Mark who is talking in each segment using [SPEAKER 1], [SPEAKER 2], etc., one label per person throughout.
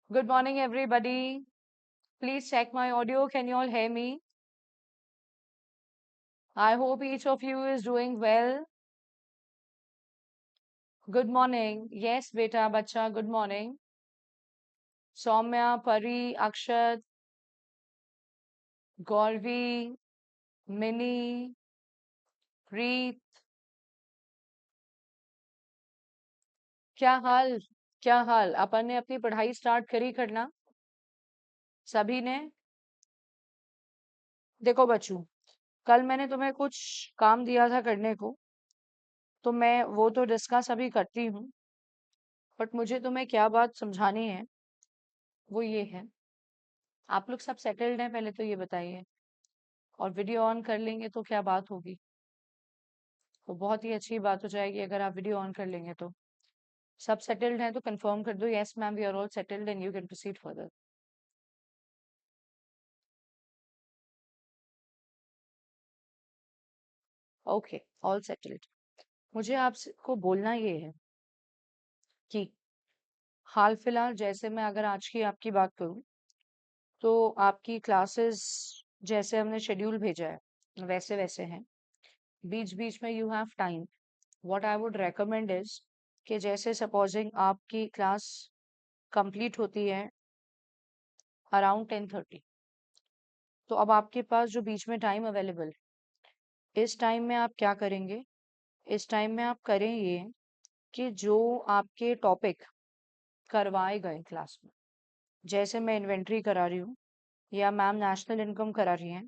[SPEAKER 1] Good morning, everybody. Please check my audio. Can you all hear me? I hope each of you is doing well. Good morning. Yes, beta, bacha, good morning. Soumya, Pari, Akshat, Gauravi, Mini, Preet, क्या हाल? क्या हाल? अपन ने अपनी पढ़ाई start करी करना सभी ने। देखो बच्चों, कल मैंने तुम्हें कुछ काम दिया था करने को, तो मैं वो तो डिस्कस अभी करती हूँ। बट मुझे तुम्हें क्या बात समझानी है वो ये है, आप लोग सब सेटल्ड हैं पहले तो ये बताइए। और वीडियो ऑन कर लेंगे तो क्या बात होगी, तो बहुत ही अच्छी बात हो जाएगी अगर आप वीडियो ऑन कर लेंगे तो। सब सेटल्ड हैं तो कंफर्म कर दो, yes ma'am we are all settled and you can proceed further. Okay, all settled. मुझे आपको बोलना ये है कि हाल फिलहाल जैसे मैं अगर आज की आपकी बात करूं तो आपकी क्लासेस जैसे हमने शेड्यूल भेजा है वैसे वैसे हैं। बीच बीच में you have time. What I would recommend is कि जैसे सपोजिंग आपकी क्लास कंप्लीट होती है अराउंड 10:30, तो अब आपके पास जो बीच में टाइम अवेलेबल, इस टाइम में आप क्या करेंगे? इस टाइम में आप करें ये कि जो आपके टॉपिक करवाए गए क्लास में, जैसे मैं इन्वेंट्री करा रही हूँ या मैम नेशनल इनकम करा रही हैं,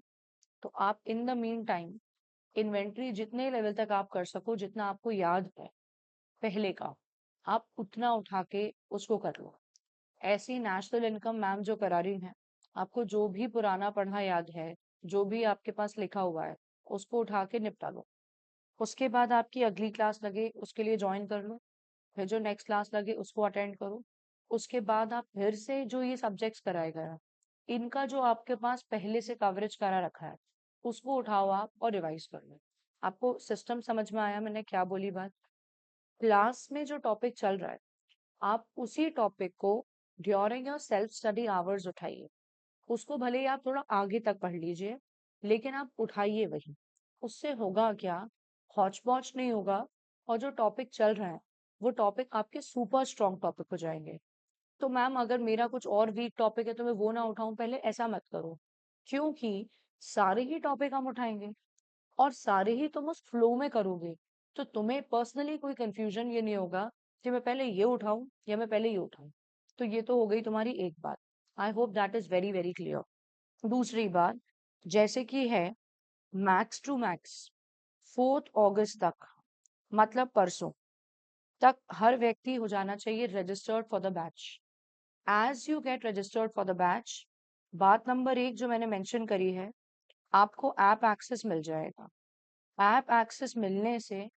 [SPEAKER 1] तो आप in the mean time inventory जितने लेवल तक आप कर सको, जितना आपको याद है पहले का, आप उतना उठा के उसको कर लो। ऐसी नेशनल इनकम मैम जो करा रही हैं, आपको जो भी पुराना पढ़ा याद है, जो भी आपके पास लिखा हुआ है, उसको उठा के निपटा लो। उसके बाद आपकी अगली क्लास लगे उसके लिए ज्वाइन कर लो, फिर जो नेक्स्ट क्लास लगे उसको अटेंड करो। उसके बाद आप फिर से जो ये सब्जेक्ट्स कराए गए हैं, इनका जो आपके पास पहले से कवरेज करा रखा है, उसको उठाओ आप और रिवाइज कर लो। आपको सिस्टम समझ में आया मैंने क्या बोली बात? क्लास में जो टॉपिक चल रहा है, आप उसी टॉपिक को during your self study hours उठाइए। उसको भले ही आप थोड़ा आगे तक पढ़ लीजिए, लेकिन आप उठाइए वही। उससे होगा क्या? हौच पौच नहीं होगा, और जो टॉपिक चल रहा है वो टॉपिक आपके सुपर स्ट्रॉन्ग टॉपिक हो जाएंगे। तो मैम अगर मेरा कुछ और वीक टॉपिक है तो मैं वो ना उठाऊं पहले, ऐसा मत करो। क्योंकि सारे ही टॉपिक हम उठाएंगे और सारे ही तुम उस फ्लो में करोगे, तो तुम्हें पर्सनली कोई कंफ्यूजन ये नहीं होगा कि मैं पहले ये उठाऊं या मैं पहले ये उठाऊं। तो ये तो हो गई तुम्हारी एक बात। I hope that is very very clear. दूसरी बात, जैसे कि है मैक्स टू मैक्स 4 अगस्त तक, मतलब परसों तक हर व्यक्ति हो जाना चाहिए registered for the batch. As you get registered for the batch, बात नंबर 1 जो मैंने मेंशन करी है, आपको ऐप एक्सेस मिल जाएगा। ऐप एक्सेस मिलने से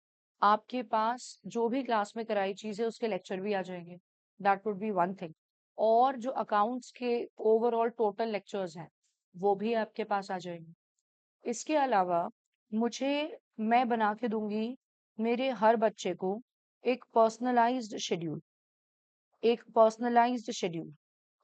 [SPEAKER 1] आपके पास जो भी क्लास में कराई चीजें उसके लेक्चर भी आ जाएंगे। That would be one thing. और जो अकाउंट्स के ओवरऑल टोटल लेक्चर्स हैं वो भी आपके पास आ जाएंगे। इसके अलावा मुझे मैं बना के दूंगी मेरे हर बच्चे को एक पर्सनलाइज्ड शेड्यूल, एक पर्सनलाइज्ड शेड्यूल।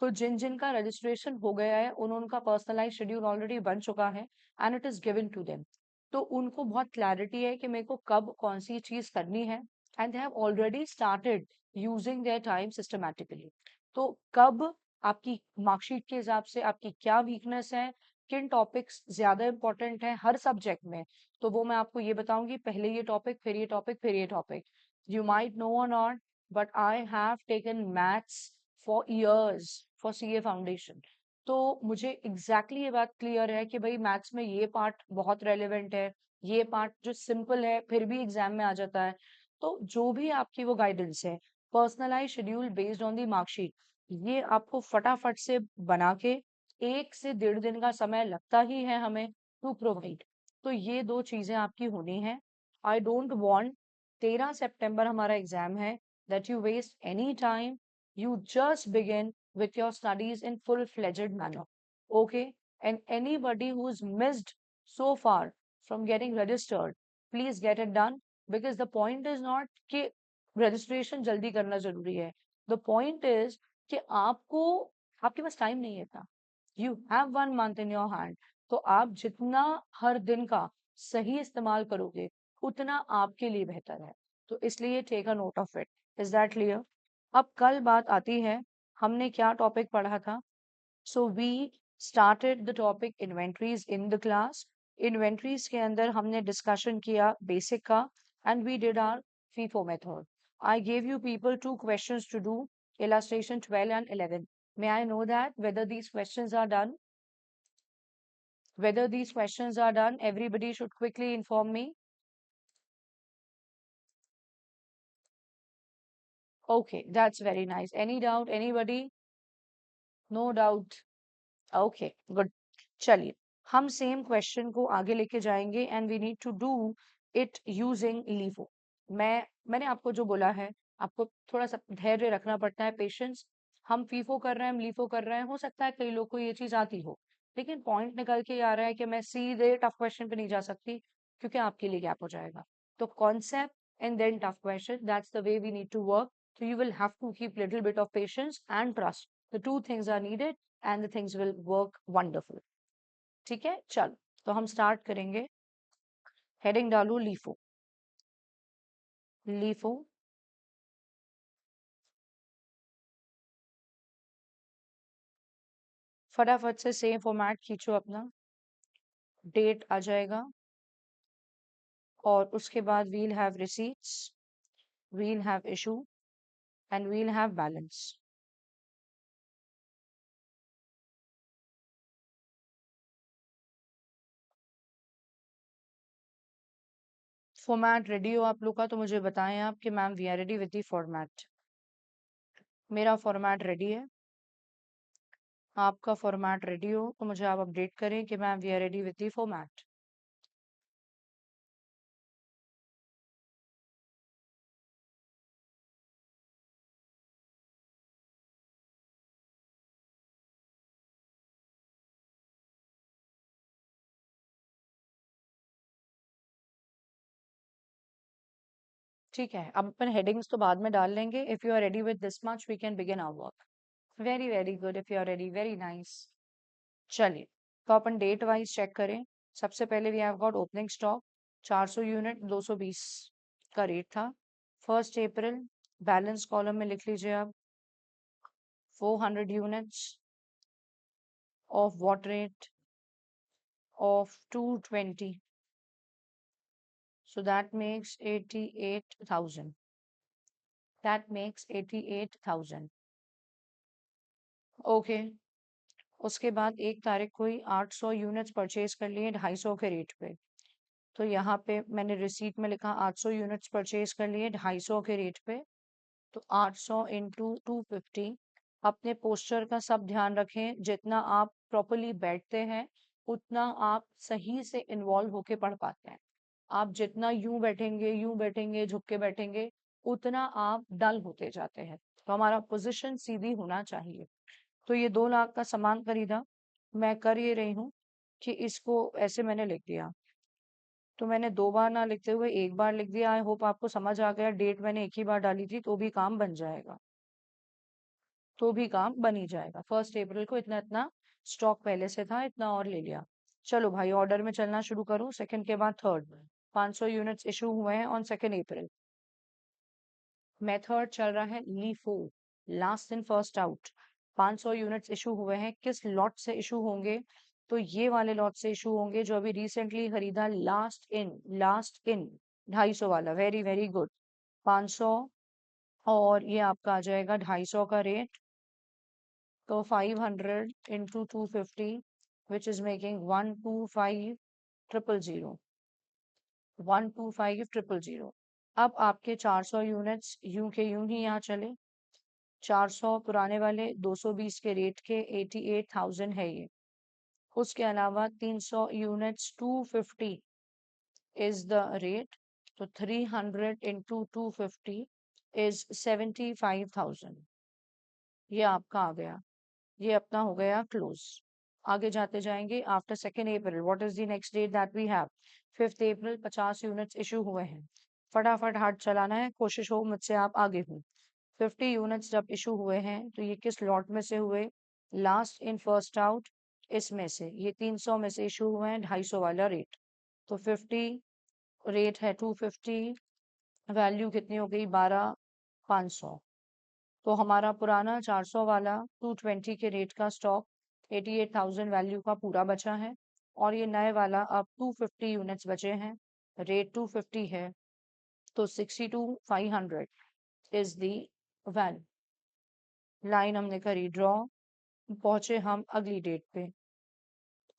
[SPEAKER 1] तो जिन जिन का रजिस्ट्रेशन हो गया है उन उनका पर्सनलाइज शेड्यूल ऑलरेडी बन चुका है and it is given to them. तो उनको बहुत क्लैरिटी है कि मेरे को कब कौन सी चीज करनी है, and they have already started using their time systematically. तो कब आपकी मार्कशीट के हिसाब से आपकी क्या वीकनेस है, किन टॉपिक्स ज्यादा इंपॉर्टेंट है हर सब्जेक्ट में, तो वो मैं आपको ये बताऊंगी। पहले ये टॉपिक, फिर ये टॉपिक, फिर ये टॉपिक। यू माइट नो और not, but I have taken maths for years for CA foundation. तो मुझे एग्जैक्टली ये बात क्लियर है कि भाई मैथ्स में ये पार्ट बहुत रेलेवेंट है, ये पार्ट जो सिंपल है फिर भी एग्जाम में आ जाता है। तो जो भी आपकी वो गाइडेंस है, personalise schedule based on the marksheet, ये आपको फटाफट से बना के 1 से 1.5 दिन का समय लगता ही है हमें टू प्रोवाइड। तो ये दो चीजें आपकी होनी है। आई डोंट वॉन्ट 13 सितंबर हमारा एग्जाम है, that you waste any time. You just begin with your studies in full-fledged manner. Okay? And anybody who's missed so far from getting registered, please get it done, because the point is not कि registration जल्दी करना जरूरी है. The point is कि आपको, आपके पास time नहीं है इतना, you have 1 month in your hand, तो आप जितना हर दिन का सही इस्तेमाल करोगे उतना आपके लिए बेहतर है। तो इसलिए take a note of it. Is that clear? अब कल बात आती है, हमने क्या टॉपिक पढ़ा था? So we started the topic inventories in the class. Inventories के अंदर हमने डिस्कशन किया बेसिक का, and we did our FIFO method. I gave you people 2 questions to do, illustration 12 and 11. May I know that whether these questions are done? Whether these questions are done, everybody should quickly inform me. Okay, that's very nice. Any doubt? Anybody? No doubt. Okay good. चलिए, हम same question को आगे लेके जाएंगे and we need to do it using LIFO. मैंने आपको जो बोला है, आपको थोड़ा सा धैर्य रखना पड़ता है, पेशेंस। हम फीफो कर रहे हैं, हम लीफो कर रहे हैं, हो सकता है कई लोग को ये चीज आती हो, लेकिन पॉइंट निकल के आ रहा है कि मैं सीधे टफ क्वेश्चन पे नहीं जा सकती, क्योंकि आपके लिए गैप हो जाएगा। तो concept and then tough question, that's the way we need to work. So you will have to keep little bit of patience and trust. The two things are needed and the things will work wonderful. ठीक है, चलो तो हम start करेंगे। Heading डालू LIFO. LIFO फटाफट से same format खींचो अपना, डेट आ जाएगा, और उसके बाद we'll have receipts, we'll have issue and we'll have balance. Format ready हो आप लोग का तो मुझे बताएं आप कि ma'am we are ready with the format. मेरा फॉर्मेट रेडी है, आपका फॉर्मेट रेडी हो तो मुझे आप अपडेट करें कि ma'am we are ready with the format. ठीक है, अब अपन हेडिंग्स तो बाद में डाल लेंगे। If you are ready with this much we can begin our work. Very very good, if you are ready, very nice. चलिए, तो अपन डेट वाइज चेक करें। सबसे पहले we have got opening stock 400 unit 220 का रेट था। 1 अप्रैल, balance column में लिख लीजिए आप 400 units of what rate, of 220, so that makes 88,000, that makes 88,000। Okay, उसके बाद 1 तारीख को ही 800 यूनिट्स परचेज कर लिए 250 के रेट पे। तो यहाँ पे मैंने रिसीट में लिखा 800 यूनिट्स परचेज कर लिए 250 के रेट पे। तो 800 इंटू 250। अपने पोस्चर का सब ध्यान रखें, जितना आप प्रॉपरली बैठते हैं उतना आप सही से इन्वॉल्व होके पढ़ पाते हैं। आप जितना यूं बैठेंगे झुक के बैठेंगे, उतना आप डल होते जाते हैं। तो हमारा पोजीशन सीधी होना चाहिए। तो ये 2 लाख का सामान खरीदा, मैं कर ये रही हूँ कि इसको ऐसे मैंने लिख दिया। तो मैंने 2 बार ना लिखते हुए 1 बार लिख दिया। आई होप आपको समझ आ गया। डेट मैंने एक ही बार डाली थी तो भी काम बन जाएगा, तो भी काम बन ही जाएगा। 1 अप्रैल को इतना इतना स्टॉक पहले से था, इतना और ले लिया। चलो भाई, ऑर्डर में चलना शुरू करूँ, सेकंड के बाद थर्ड। 500 यूनिट्स इशू हुए हैं ऑन 2 अप्रैल। मेथड चल रहा है LIFO, last in first out. 500 units issue हुए हैं, किस लॉट से इशू होंगे? तो ये वाले लॉट से इशू होंगे जो अभी रिसेंटली खरीदा, लास्ट इन, लास्ट इन 250 वाला। Very very good. 500 और ये आपका आ जाएगा 250 का रेट, तो 500 इंटू 250 विच इज मेकिंग 125,000, 125,000। अब आपके 400 यूनिट्स यूं के यूं ही यहाँ चले। 400 पुराने वाले 220 के रेट के 88,000 है ये। उसके अलावा 300 यूनिट्स 250 इज द रेट, तो 300 इंटू 250 इज 75,000। ये आपका आ गया, ये अपना हो गया क्लोज। आगे जाते जाएंगे। After 2 April what is the next date that we have? 5 April 50 units issue हुए हैं। फटाफट हाथ चलाना है, कोशिश हो मुझसे आप आगे हो। 50 यूनिट्स जब इशू हुए हैं तो ये किस लॉट में से हुए? लास्ट इन फर्स्ट आउट, इसमें से। ये 300 में से इशू हुए हैं 250 वाला रेट। तो 50 रेट है 250, वैल्यू कितनी हो गई? 12,500। तो हमारा पुराना 400 वाला 220 के रेट का स्टॉक 88,000 वैल्यू का पूरा बचा है, और ये नए वाला अब 250 यूनिट्स बचे हैं, रेट 250 है, तो 62,500 इज दी वैल्यू। लाइन हमने करी ड्रॉ, पहुंचे हम अगली डेट पे।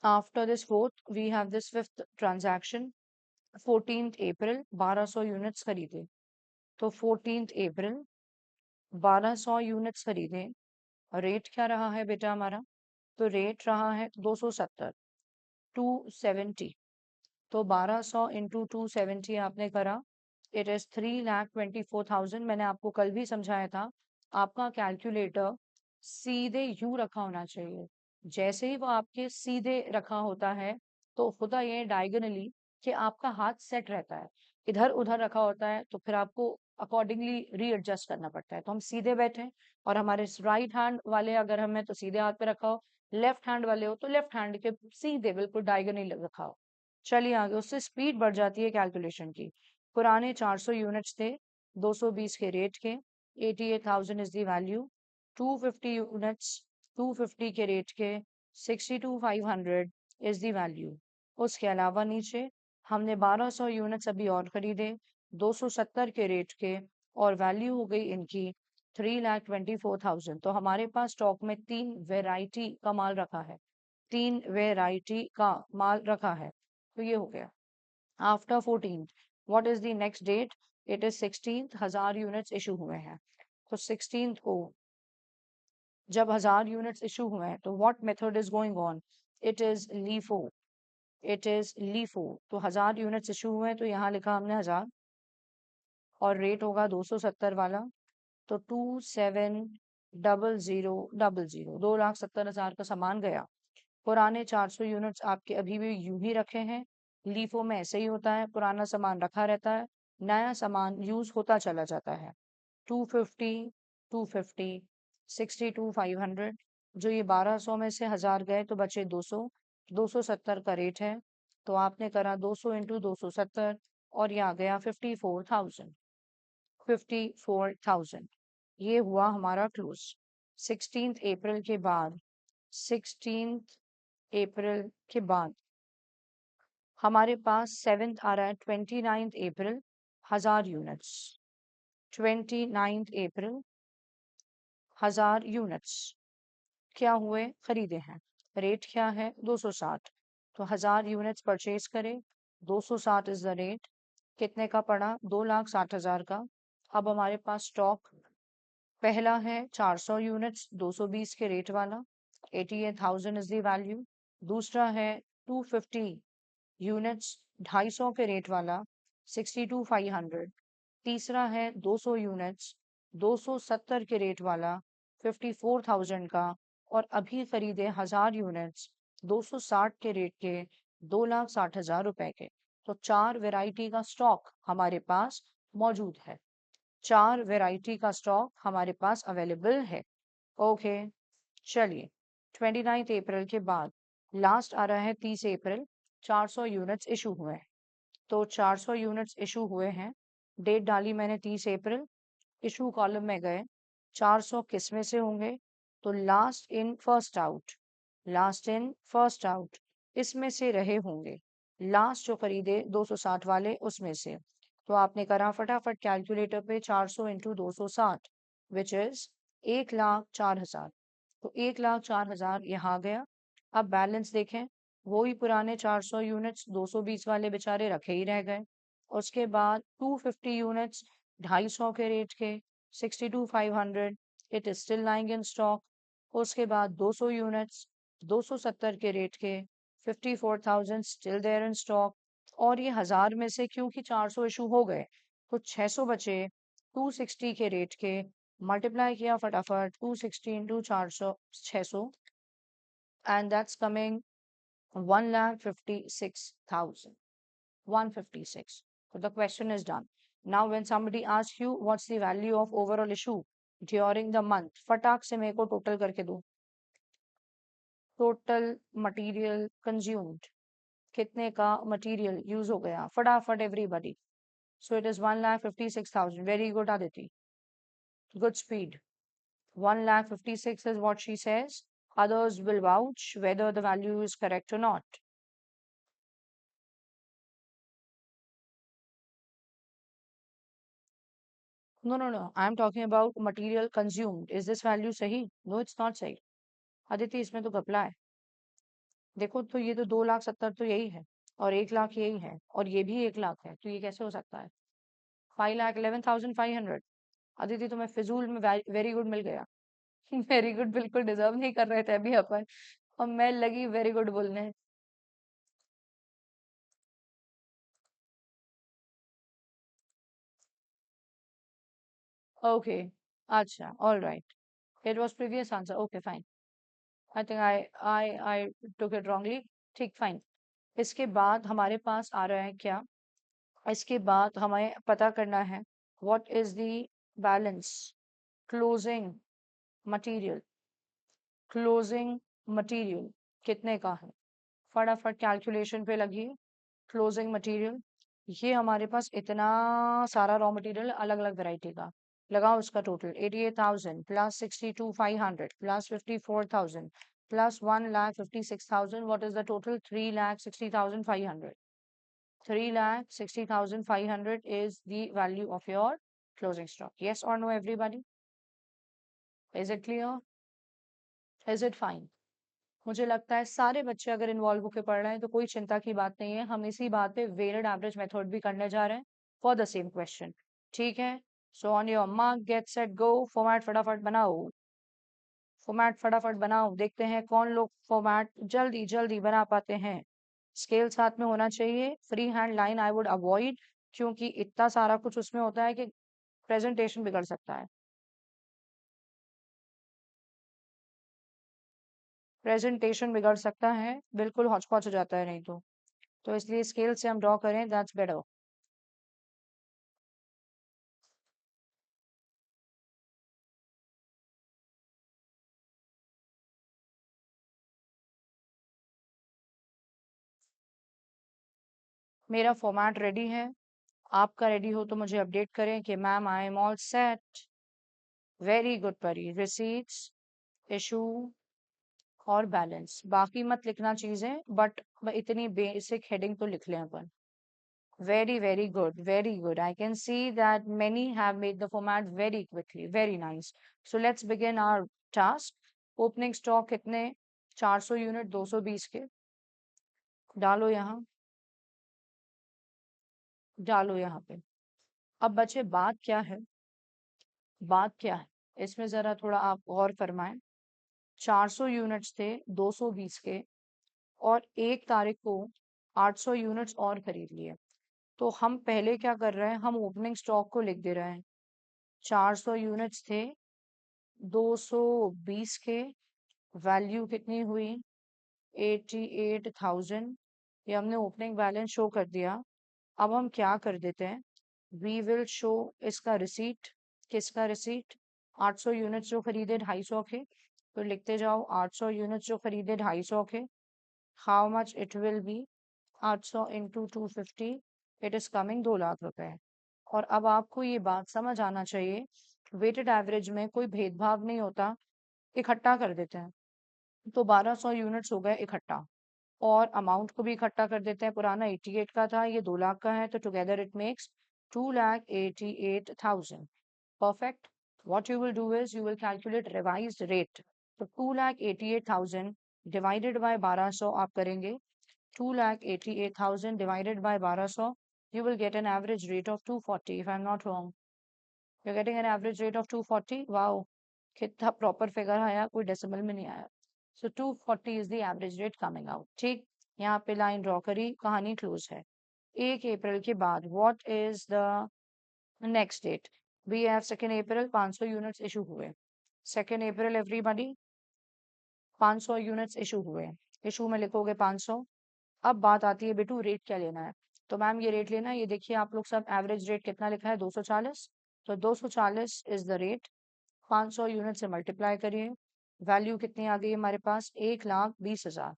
[SPEAKER 1] After this fourth we have this fifth transaction. 14th April 1200 units खरीदे, तो 14th अप्रैल 1200 यूनिट्स खरीदे। रेट क्या रहा है बेटा हमारा? तो रेट रहा है 270, 270। तो 1200 इंटू 270 आपने करा, इट इज 3,24,000। मैंने आपको कल भी समझाया था, आपका कैलकुलेटर सीधे यूं रखा होना चाहिए। जैसे ही वो आपके सीधे रखा होता है तो होता ये डायगोनली कि आपका हाथ सेट रहता है। इधर उधर रखा होता है तो फिर आपको अकॉर्डिंगली रीएडजस्ट करना पड़ता है। तो हम सीधे बैठे, और हमारे राइट हैंड वाले अगर हमें तो सीधे हाथ पे रखा हो, लेफ्ट हैंड वाले हो तो लेफ्ट हैंड के सीधे बिल्कुल डायगोनली रखा हो। चलिए आगे, उससे स्पीड बढ़ जाती है कैलकुलेशन की। पुराने 400 यूनिट्स थे 220 के रेट के, 88,000 इज दी वैल्यू। 250 यूनिट्स 250 के रेट के, 62,500 इज दी वैल्यू। उसके अलावा नीचे हमने 1200 यूनिट्स अभी और खरीदे 270 के रेट के, और वैल्यू हो गई इनकी 3,24,000। तो हमारे पास स्टॉक में 3 वेराइटी का माल रखा है, 3 वेराइटी का माल रखा है। तो ये हो गया। After 14th what is the next date? It is 16th। 1000 units issue हुए हैं, तो 16th को जब 1000 यूनिट्स इशू हुए हैं तो what method is going on? It is LIFO, it is LIFO. तो 1000 यूनिट्स इशू हुए हैं तो यहाँ लिखा हमने 1000, और रेट होगा 270 वाला, तो 270000, 2,70,000 का सामान गया। पुराने 400 यूनिट्स आपके अभी भी यूं ही रखे हैं। लीफो में ऐसे ही होता है, पुराना सामान रखा रहता है, नया सामान यूज होता चला जाता है। 250, 250, 62,500। जो ये 1200 में से 1000 गए तो बचे 200, 270 का रेट है, तो आपने करा 200 इंटू 270, और ये आ गया 54,000, 54,000। ये हुआ हमारा क्लोज। 16th अप्रैल के बाद, 16th अप्रैल के बाद हमारे पास 7th आ रहा है 29th April, 1000 units. 29th April 1000 units क्या हुए? खरीदे हैं। रेट क्या है? 260। तो 1000 यूनिट्स परचेज करे, 260 इज द रेट। कितने का पड़ा? 2,60,000 का। अब हमारे पास स्टॉक पहला है 400 यूनिट्स 220 के रेट वाला, 88,000 इज द वैल्यू। दूसरा है 250 यूनिट्स 250 के रेट वाला, 62,500। तीसरा है 200 यूनिट्स 270 के रेट वाला, 54,000 का। और अभी खरीदे 1000 यूनिट्स 260 के रेट के, 2,60,000 रुपए के। तो 4 वेराइटी का स्टॉक हमारे पास मौजूद है, 4 वेराइटी का स्टॉक हमारे पास अवेलेबल है। ओके, चलिए 29 अप्रैल के बाद लास्ट आ रहा है 30 अप्रैल। 400 यूनिट्स इशू हुए हैं, तो 400 यूनिट्स इशू हुए हैं। डेट डाली मैंने 30 अप्रैल, इशू कॉलम में गए, 400 किस में से होंगे? तो last in first out, last in first out इसमें से रहे होंगे। लास्ट जो खरीदे 260 वाले उसमें से। तो आपने करा फटाफट कैलकुलेटर पे 400 इंटू 260, विच इज 1,04,000। तो 1,04,000 यहाँ गया। अब बैलेंस देखें, वही पुराने 400 यूनिट्स 220 वाले बेचारे रखे ही रह गए। उसके बाद 250 यूनिट्स 250 के रेट के, 62,500, it is still lying in stock. उसके बाद 200 यूनिट्स 270 के रेट के, 54,000 स्टिल देयर इन स्टॉक। और ये 1000 में से क्योंकि 400 इशू हो गए तो 600 बचे 260 के रेट के। मल्टीप्लाई किया फटाफट, 260 into 400, 600, and that's coming 1,56,000, 156. So the question is done. Now when somebody asks you what's the value of overall issue, during the month, फटाक से मेरे को टोटल करके दो। टोटल मटेरियल कंज्यूम्ड, कितने का मटेरियल यूज हो गया, फटाफट everybody. So it is 1,56,000। Very good Aditi, good speed. 1,56,000 is what she says. Others will vouch whether the value is correct or not. No, no, no. I'm talking about material consumed. Is this value sahi? No, it's not sahi. Aditi, इसमें तो घपला है। देखो तो ये तो 2,70,000 तो यही है, और 1,00,000 यही है, और ये भी 1,00,000 है, तो ये कैसे हो सकता है? 5,11,500। अदिति तुम्हें फिजूल में वेरी गुड मिल गया। वेरी गुड बिल्कुल डिजर्व नहीं कर रहे थे अभी अपन, और मैं लगी वेरी गुड बोलने। ओके, अच्छा, all right. It was previous answer, okay fine. I think I took it wrongly. ठीक, फाइन। इसके बाद हमारे पास आ रहा है क्या? इसके बाद हमें पता करना है what is the balance closing material. Closing material कितने का है? फटाफट कैलकुलेशन पे लगी। क्लोजिंग मटेरियल, ये हमारे पास इतना सारा रॉ मटेरियल अलग अलग वैरायटी का, लगाओ उसका total. 88,000 plus 62,500 plus 54,000 plus 1,56,000, what is the total? 3,60,500। 3,60,500 is the value of your closing stock. Yes or no, everybody? Is it clear? Is it fine? मुझे लगता है सारे बच्चे अगर इन्वॉल्व होकर पढ़ रहे हैं तो कोई चिंता की बात नहीं है। हम इसी बात पे वेटेड एवरेज मेथड भी करने जा रहे हैं फॉर द सेम क्वेश्चन। ठीक है, so on your mark get set go, format फटाफट बनाओ। फॉर्मेट फटाफट बनाओ, देखते हैं कौन लोग फॉर्मेट जल्दी जल्दी बना पाते हैं। स्केल साथ में होना चाहिए। Free hand line I would avoid, क्योंकि इतना सारा कुछ उसमें होता है कि प्रेजेंटेशन बिगड़ सकता है। प्रेजेंटेशन बिगड़ सकता है, बिल्कुल हौच पौच हो जाता है नहीं तो इसलिए स्केल से हम ड्रॉ करें, दैट्स बेटर। मेरा फॉर्मेट रेडी है, आपका रेडी हो तो मुझे अपडेट करें कि ma'am I am all set. Very good परी। रिसीट्स, इशू और बैलेंस, बाकी मत लिखना चीजें, बट इतनी बेसिक हेडिंग तो लिख लें अपन। Very, very good. Very good. I can see that many have made the format very quickly. Very nice. So let's begin our task. Opening stock कितने? 400 यूनिट 220 के। डालो यहाँ, डालो यहाँ पे। अब बचे बात क्या है? बात क्या है इसमें जरा थोड़ा आप गौर फरमाएं। 400 यूनिट्स थे 220 के, और 1 तारीख को 800 यूनिट्स और खरीद लिए। तो हम पहले क्या कर रहे हैं, हम ओपनिंग स्टॉक को लिख दे रहे हैं। 400 यूनिट्स थे 220 के, वैल्यू कितनी हुई? 88,000। ये हमने ओपनिंग बैलेंस शो कर दिया। अब हम क्या कर देते हैं, वी विल शो इसका रिसीट। किसका रिसीट? 800 यूनिट्स जो खरीदे 250 के, तो लिखते जाओ 800 यूनिट्स जो खरीदे 250 के। How much it will be? 800 into 250, it is coming 2 lakh रुपए। और अब आपको ये बात समझ आना चाहिए, वेटेड एवरेज में कोई भेदभाव नहीं होता, इकट्ठा कर देते हैं। तो 1200 यूनिट्स हो गए इकट्ठा, और अमाउंट को भी इकट्ठा कर देते हैं। पुराना 88 का था, ये 2 लाख का है, तो together it makes 2,88,000। Perfect. What you will do is you will calculate revised rate. तो 2,88,000 डिवाइडेड बाय 1200 आप करेंगे। 2,88,000 divided by 1200, you will get an average rate of 240 if I'm not wrong. You're getting an average rate of 240. Wow, कितना proper figure आया, कोई decimal में नहीं आया। So 240 is the average rate coming out. ठीक, यहाँ पे लाइन ड्रॉ करी, कहानी क्लोज है। 1 अप्रैल के बाद what is the next date? We have 2 April, 500 units issue हुए। 2 अप्रैल एवरीबॉडी, 500 यूनिट्स इशू हुए। इशू में लिखोगे 500। अब बात आती है बेटू रेट क्या लेना है? तो मैम ये रेट लेना है, ये देखिए आप लोग सब एवरेज रेट कितना लिखा है? 240। तो 240 इज द रेट। 500 यूनिट से मल्टीप्लाई करिए, वैल्यू कितनी आ गई हमारे पास, 1,20,000।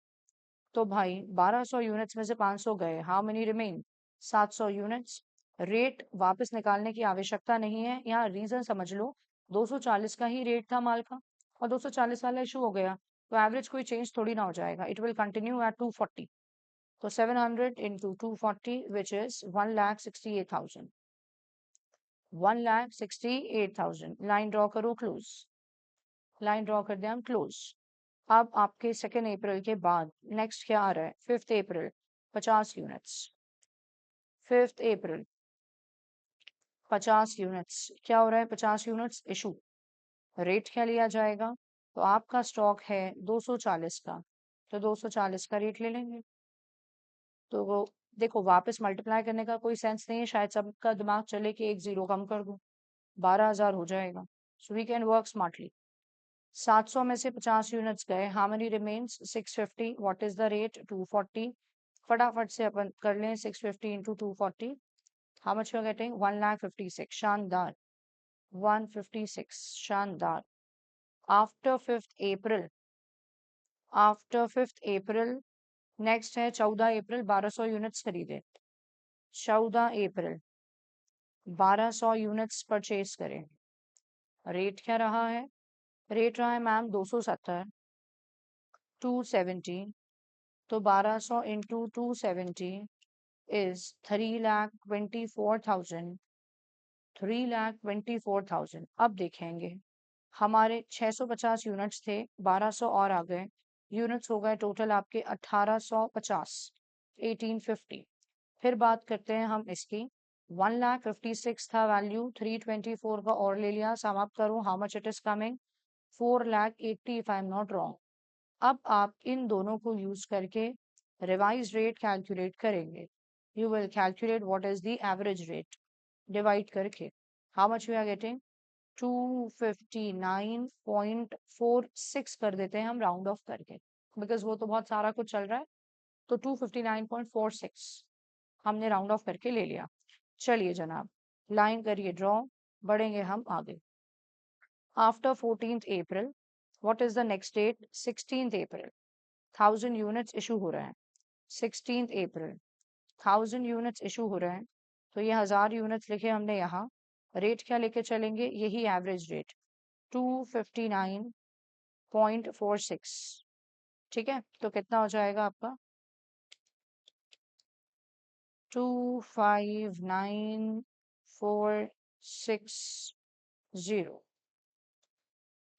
[SPEAKER 1] तो भाई 1200 यूनिट्स में से 500 गए, how many remain, 700 units. Rate वापस निकालने की आवश्यकता नहीं है, यहाँ रीजन समझ लो, 240 का ही रेट था माल का और 240 वाला इशू हो गया, तो एवरेज कोई चेंज थोड़ी ना हो जाएगा, इट विल कंटिन्यू एट 240। तो 700 into 240 which is 1,68,000, 1,68,000। Line draw करो, क्लोज, लाइन ड्रॉ कर दिया हम, क्लोज। अब आपके 2 अप्रैल के बाद नेक्स्ट क्या आ रहा है, 5 अप्रैल 50 यूनिट्स, 5 अप्रैल 50 यूनिट्स, क्या हो रहा है, 50 यूनिट्स इशू। रेट क्या लिया जाएगा, तो आपका स्टॉक है 240 का, तो 240 का रेट ले लेंगे। तो वो देखो वापस मल्टीप्लाई करने का कोई सेंस नहीं है, शायद सबका दिमाग चले कि एक जीरो कम कर दूं, 12,000 हो जाएगा। So we can work smartly. 700 में से 50 यूनिट्स गए, how many remains, 650। What is the rate, 240। फटाफट से अपन कर लें, 650 into 240, how much you are getting, 1,56,000। शानदार, 156, शानदार। After 5th April, after 5th April next है 14 अप्रैल, 1200 यूनिट्स खरीदे, 14 अप्रैल 1200 यूनिट्स परचेज करें। रेट क्या रहा है, रेट रहा है मैम 270, 270। तो 1200 इंटू 270 इज 3,24,000, 3,24,000। अब देखेंगे, हमारे 650 यूनिट्स थे, 1200 और आ गए, यूनिट्स हो गए टोटल आपके 1850, 1850। फिर बात करते हैं हम इसकी, 1,56,000 था वैल्यू, 324 का और ले लिया, सम अप करो, how much it is coming, 4,80,000 if I am not wrong. अब आप इन दोनों को यूज करके रिवाइज रेट कैलकुलेट करेंगे। You will calculate what is the average rate, divide करके, how much we are getting, 259.46 कर देते हैं हम राउंड ऑफ करके, बिकॉज वो तो बहुत सारा कुछ चल रहा है, तो 259.46 हमने राउंड ऑफ करके ले लिया। चलिए जनाब, लाइन करिए ड्रॉ, बढ़ेंगे हम आगे। After 14th April, what is the next date, 16th April, 1000 units issue हो रहे हैं, 16th अप्रैल 1000 यूनिट्स इशू हो रहे हैं, तो ये 1000 यूनिट्स लिखे हमने यहाँ, रेट क्या लेके चलेंगे, यही एवरेज रेट 259.46। ठीक है, तो कितना हो जाएगा आपका, 259,460।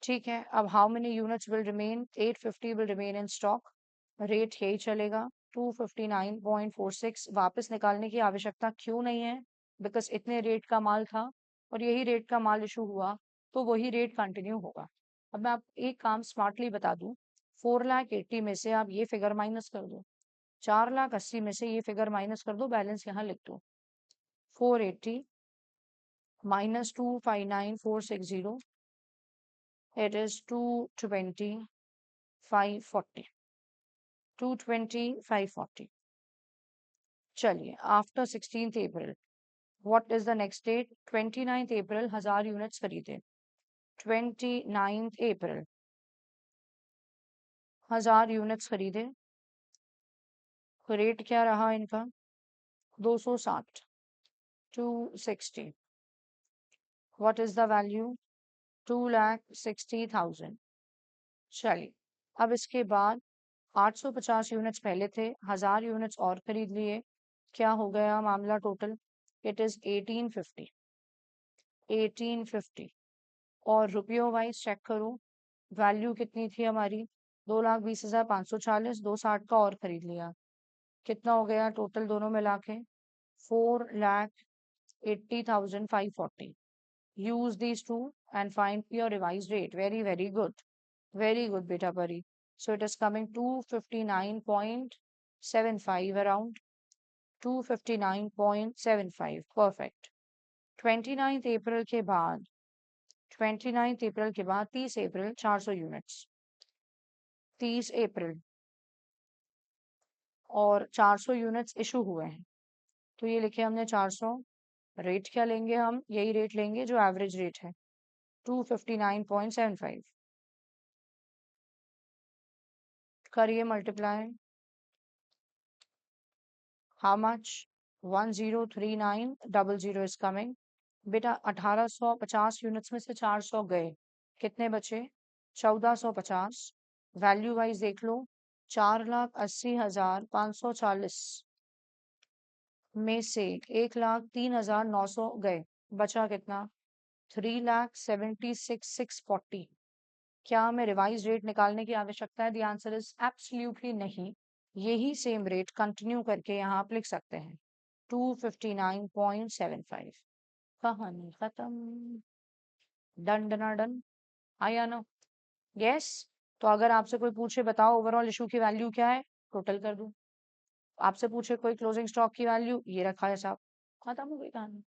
[SPEAKER 1] ठीक है, अब how many units will remain, 850 will remain in stock, rate यही चलेगा 259.46। वापस निकालने की आवश्यकता क्यों नहीं है, बिकॉज इतने रेट का माल था और यही रेट का माल इशू हुआ, तो वही रेट कंटिन्यू होगा। अब मैं आप एक काम स्मार्टली बता दूं, 4,80,000 में से आप ये फिगर माइनस कर दो, 4,80,000 में से ये फिगर माइनस कर दो, बैलेंस यहाँ लिख दो, 480 माइनस 259,460, it is 220,540, 220,540। चलिए, after 16th April, what is the next date, 29th April 1000 units खरीदे, 29th अप्रैल 1000 यूनिट्स खरीदे, रेट क्या रहा इनका, 260, 260। What is the value, 2,60,000। चलिए, अब इसके बाद 850 यूनिट्स पहले थे, 1000 यूनिट्स और खरीद लिए, क्या हो गया मामला टोटल, इट इज 1850, 1850। और रुपयों वाइज चेक करो, वैल्यू कितनी थी हमारी, 2,20,540, 260 का और खरीद लिया, कितना हो गया टोटल दोनों मिला के, 4,80,540। Use these two and find your revised rate. Very, very good. Very good, beta pari. So it is coming 259.75 around. 259.75. Perfect. 29th अप्रैल के बाद, 29th अप्रैल के बाद 30 अप्रैल 400 यूनिट्स, 30 अप्रैल और 400 यूनिट्स इशू हुए हैं, तो ये लिखे हमने 400। रेट क्या लेंगे हम, यही रेट लेंगे जो एवरेज रेट है, 259.75 करिए multiply. How much? 103900 is coming. बेटा 1850 यूनिट्स में से 400 गए, कितने बचे? 1450. वैल्यू वाइज देख लो, 4,80,540 में से 1,03,900 गए, बचा कितना? 3,76,640. क्या हमें रिवाइज रेट निकालने की आवश्यकता है? द आंसर इज एब्सोल्युटली नहीं. यही सेम रेट कंटिन्यू करके यहाँ आप लिख सकते हैं, 259.75. कहानी खत्म. डन डना डन. आया ना? यस. तो अगर आपसे कोई पूछे बताओ ओवरऑल इशू की वैल्यू क्या है, टोटल कर दूं. आपसे पूछे कोई क्लोजिंग स्टॉक की वैल्यू, ये रखा है साहब, खत्म हो गई कहानी.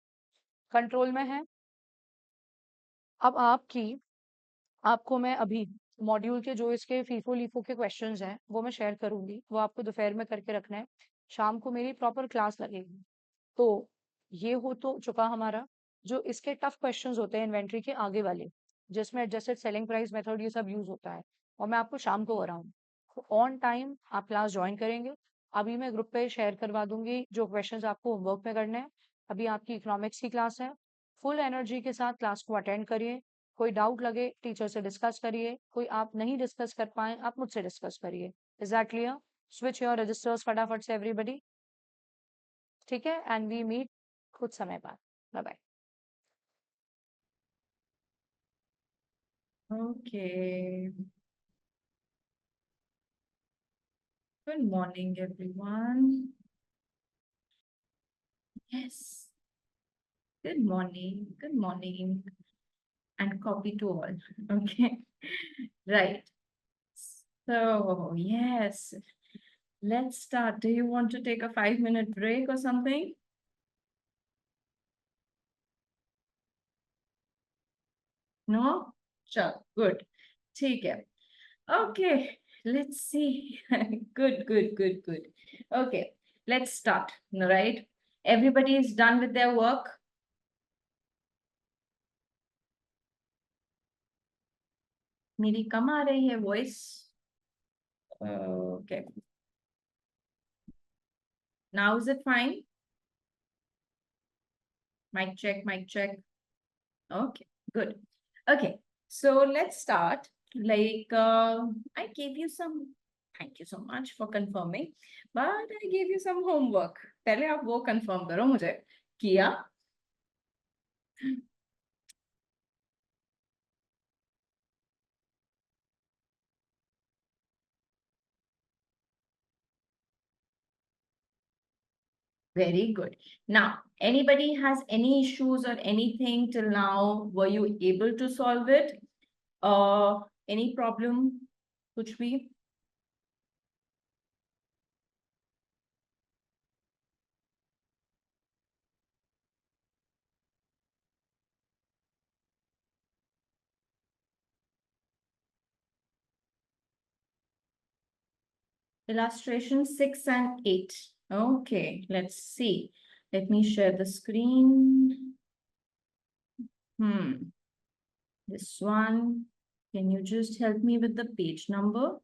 [SPEAKER 1] कंट्रोल में है. अब आपको मैं अभी मॉड्यूल के जो इसके फीफो लीफो के क्वेश्चंस हैं वो मैं शेयर करूंगी, वो आपको दोपहर में करके रखना है. शाम को मेरी प्रॉपर क्लास लगेगी. तो ये हो तो चुका हमारा. जो इसके टफ क्वेश्चंस होते हैं इन्वेंट्री के आगे वाले, जिसमें एडजस्टेड सेलिंग प्राइस मेथड ये सब यूज होता है, और मैं आपको शाम को कराऊँ. तो ऑन टाइम आप क्लास ज्वाइन करेंगे. अभी मैं ग्रुप पे शेयर करवा दूंगी जो क्वेश्चंस आपको होमवर्क में करने हैं. अभी आपकी इकोनॉमिक्स की क्लास है. फुल एनर्जी के साथ क्लास को अटेंड करिए. कोई डाउट लगे टीचर से डिस्कस करिए, कोई आप नहीं डिस्कस कर पाए आप मुझसे डिस्कस करिए. Is that clear? Switch your registers फटाफट से एवरीबॉडी. ठीक है, एंड वी मीट कुछ समय बाद. Bye bye.
[SPEAKER 2] Okay. Good morning, everyone. Yes. Good morning. Good morning. And copy to all. Okay. Right. So, yes. Let's start. Do you want to take a 5-minute break or something? No? Sure. Good. ठीक है. Okay. Let's see. Good, good, good, good. Okay. Let's start. Right? Everybody is done with their work. मेरी कम आ रही है voice. Okay. Now is it fine? Mic check, mic check. Okay, good. Okay, so let's start. Like, I gave you some, thank you so much for confirming, but I gave you some homework. पहले आप वो confirm करो मुझे. किया? Very good. Now, anybody has any issues or anything till now? Were you able to solve it? Any problem? कुछ भी? Illustration 6 and 8. Okay, let's see. Let me share the screen. This one. Can you just help me with the page number?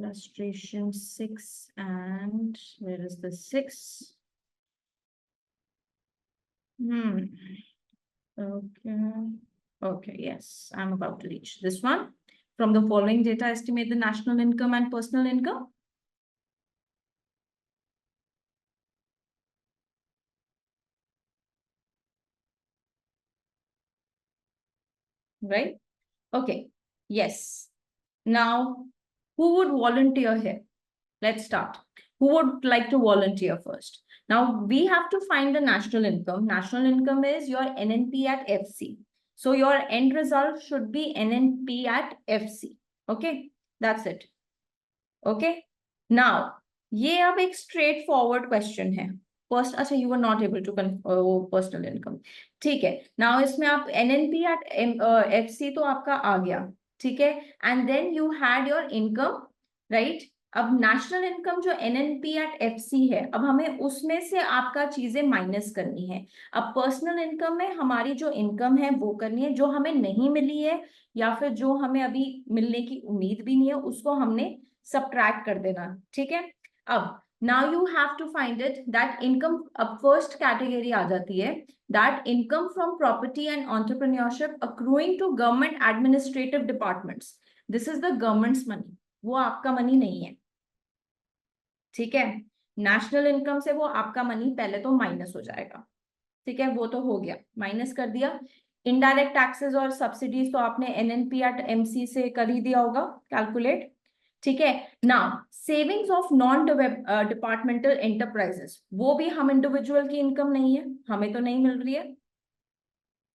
[SPEAKER 2] Illustration 6 and where is the 6? Okay. Okay, yes, I'm about to reach this one. From the following data, estimate the national income and personal income. Right? Okay, yes. Now, who would volunteer here? Let's start. Who would like to volunteer first? Now, we have to find the national income. National income is your NNP at FC. So, your end result should be NNP at FC. Okay, that's it. Okay. Now, ये अब एक straightforward question है. First, अच्छा, you were not able to personal income. ठीक है. Now, इसमें आप NNP at FC तो आपका आ गया. ठीक है. And then you had your income, right? अब नेशनल इनकम जो NNP एट FC है, अब हमें उसमें से आपका चीजें माइनस करनी है। अब पर्सनल इनकम में हमारी जो इनकम है वो करनी है, जो हमें नहीं मिली है या फिर जो हमें अभी मिलने की उम्मीद भी नहीं है उसको हमने सब्ट्रैक्ट कर देना, ठीक है। अब now you have to find it that income, अब फर्स्ट कैटेगरी आ जाती है that income from property and entrepreneurship accruing to government administrative departments. This is the government's money, वो आपका मनी नहीं है, ठीक है। नेशनल इनकम से वो आपका मनी पहले तो माइनस हो जाएगा, ठीक है, वो तो हो गया, माइनस कर दिया। इनडायरेक्ट टैक्सेस और सब्सिडीज तो आपने NNP एट MC से कर ही दिया होगा कैलकुलेट, ठीक है। Now savings of non departmental enterprises, वो भी हम इंडिविजुअल की इनकम नहीं है, हमें तो नहीं मिल रही है,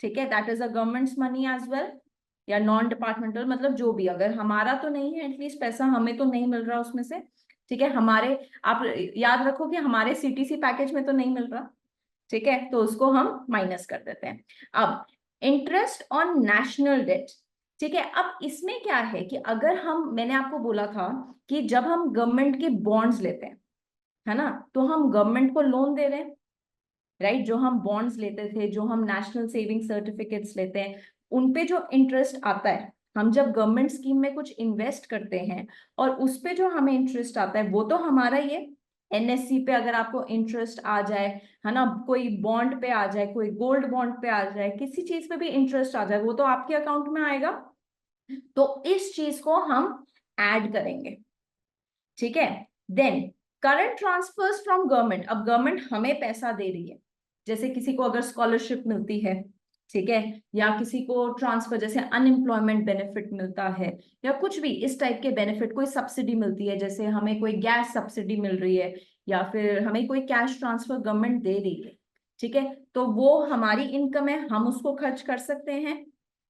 [SPEAKER 2] ठीक है, that is a government's money as well, या नॉन डिपार्टमेंटल मतलब जो भी, अगर हमारा तो नहीं है एटलीस्ट पैसा हमें तो नहीं मिल रहा उसमें से, ठीक है। हमारे, आप याद रखो कि हमारे CTC पैकेज में तो नहीं मिल रहा, ठीक है, तो उसको हम माइनस कर देते हैं। अब इंटरेस्ट ऑन नेशनल डेट, ठीक है। अब इसमें क्या है कि अगर हम, मैंने आपको बोला था कि जब हम गवर्नमेंट के बॉन्ड्स लेते हैं, है ना, तो हम गवर्नमेंट को लोन दे रहे हैं, राइट। जो हम बॉन्ड्स लेते थे, जो हम नेशनल सेविंग सर्टिफिकेट्स लेते हैं, उनपे जो इंटरेस्ट आता है, हम जब गवर्नमेंट स्कीम में कुछ इन्वेस्ट करते हैं और उस पे जो हमें इंटरेस्ट आता है वो तो हमारा ही है। NSC पे अगर आपको इंटरेस्ट आ जाए, है ना, कोई बॉन्ड पे आ जाए, कोई गोल्ड बॉन्ड पे आ जाए, किसी चीज पे भी इंटरेस्ट आ जाए, वो तो आपके अकाउंट में आएगा। तो इस चीज को हम ऐड करेंगे, ठीक है। Then current transfers from government, अब गवर्नमेंट हमें पैसा दे रही है, जैसे किसी को अगर स्कॉलरशिप मिलती है, ठीक है, या किसी को ट्रांसफर जैसे अनएम्प्लॉयमेंट बेनिफिट मिलता है, या कुछ भी इस टाइप के बेनिफिट, कोई सब्सिडी मिलती है, जैसे हमें कोई गैस सब्सिडी मिल रही है, या फिर हमें कोई कैश ट्रांसफर गवर्नमेंट दे रही है, ठीक है, तो वो हमारी इनकम है, हम उसको खर्च कर सकते हैं,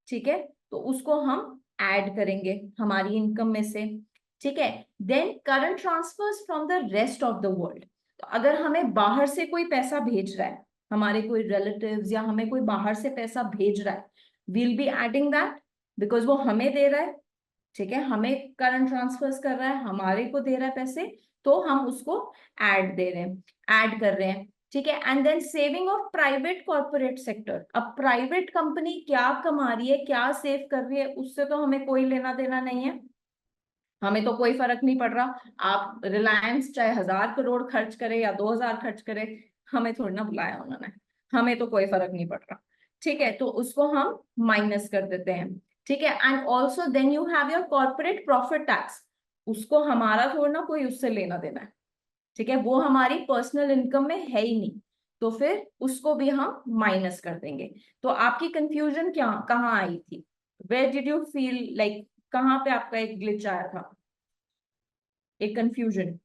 [SPEAKER 2] ठीक है, तो उसको हम ऐड करेंगे हमारी इनकम में से, ठीक है। Then current transfers from the rest of the world, तो अगर हमें बाहर से कोई पैसा भेज रहा है, हमारे कोई रिलेटिव्स या हमें कोई बाहर से पैसा भेज रहा है, will be adding that, because वो हमें दे रहा है, ठीक है, हमें करंट ट्रांसफर्स कर रहा है, हमारे को दे रहा है पैसे, तो हम उसको ऐड दे रहे हैं, ऐड कर रहे हैं, ठीक है। And then saving of private corporate sector, अब प्राइवेट कंपनी क्या कमा रही है, क्या सेव कर रही है, उससे तो हमें कोई लेना देना नहीं है, हमें तो कोई फर्क नहीं पड़ रहा। आप रिलायंस चाहे 1000 करोड़ खर्च करे या 2000 खर्च करे, हमें थोड़ी ना बुलाया उन्होंने, हमें तो कोई फर्क नहीं पड़ रहा, ठीक है, तो उसको हम माइनस कर देते हैं, ठीक है। And also then you have your corporate profit tax, उसको हमारा थोड़ा ना कोई उससे लेना देना है, ठीक है, वो हमारी पर्सनल इनकम में है ही नहीं, तो फिर उसको भी हम माइनस कर देंगे। तो आपकी कंफ्यूजन क्या कहाँ आई थी, where did you feel like, कहाँ पे आपका एक ग्लिच आया था, एक confusion?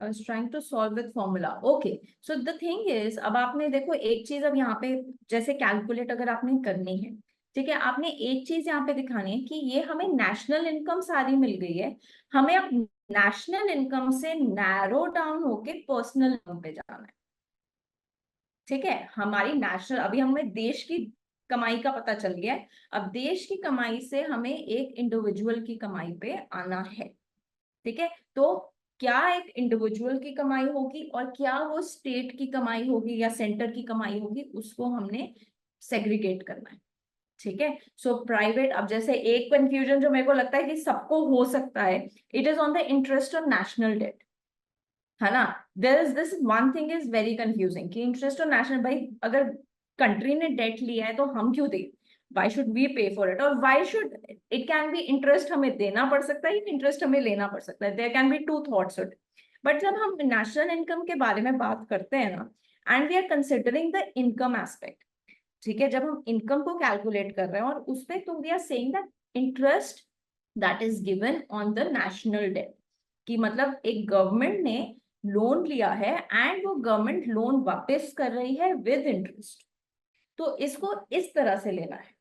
[SPEAKER 2] I was trying to solve with formula. Okay. So the thing is, अब आपने देखो एक चीज, अब यहाँ पे जैसे कैलकुलेट अगर आपने करनी है, ठीक है, आपने एक चीज यहाँ पे दिखानी है कि ये हमें नेशनल इनकम सारी मिल गई है, हमें अब नेशनल इनकम से नैरो डाउन होके पर्सनल इनकम पे जाना है, ठीक है। हमारी नेशनल, अभी हमें देश की कमाई का पता चल गया है, अब देश की कमाई से हमें एक इंडिविजुअल की कमाई पे आना है, ठीक है। तो क्या एक इंडिविजुअल की कमाई होगी और क्या वो स्टेट की कमाई होगी या सेंटर की कमाई होगी, उसको हमने सेग्रीगेट करना है, ठीक है। सो प्राइवेट, अब जैसे एक कंफ्यूजन जो मेरे को लगता है कि सबको हो सकता है, it is on the interest on national debt, है ना। There is this one thing is very confusing कि इंटरेस्ट ऑन नेशनल, भाई अगर कंट्री ने डेट लिया है तो हम क्यों दें, why should we pay for it, और why should it can be interest हमें देना पड़ सकता है, इंटरेस्ट हमें लेना पड़ सकता है, there can be two thoughts it, but जब हम नेशनल इनकम के बारे में बात करते हैं ना, and we are considering the income aspect, ठीक है, जब हम इनकम को कैलकुलेट कर रहे हैं और उस पे तो we are saying that interest that is given on the national debt, कि मतलब एक गवर्नमेंट ने लोन लिया है एंड वो गवर्नमेंट लोन वापस कर रही है विद इंटरेस्ट, तो इसको इस तरह से लेना है,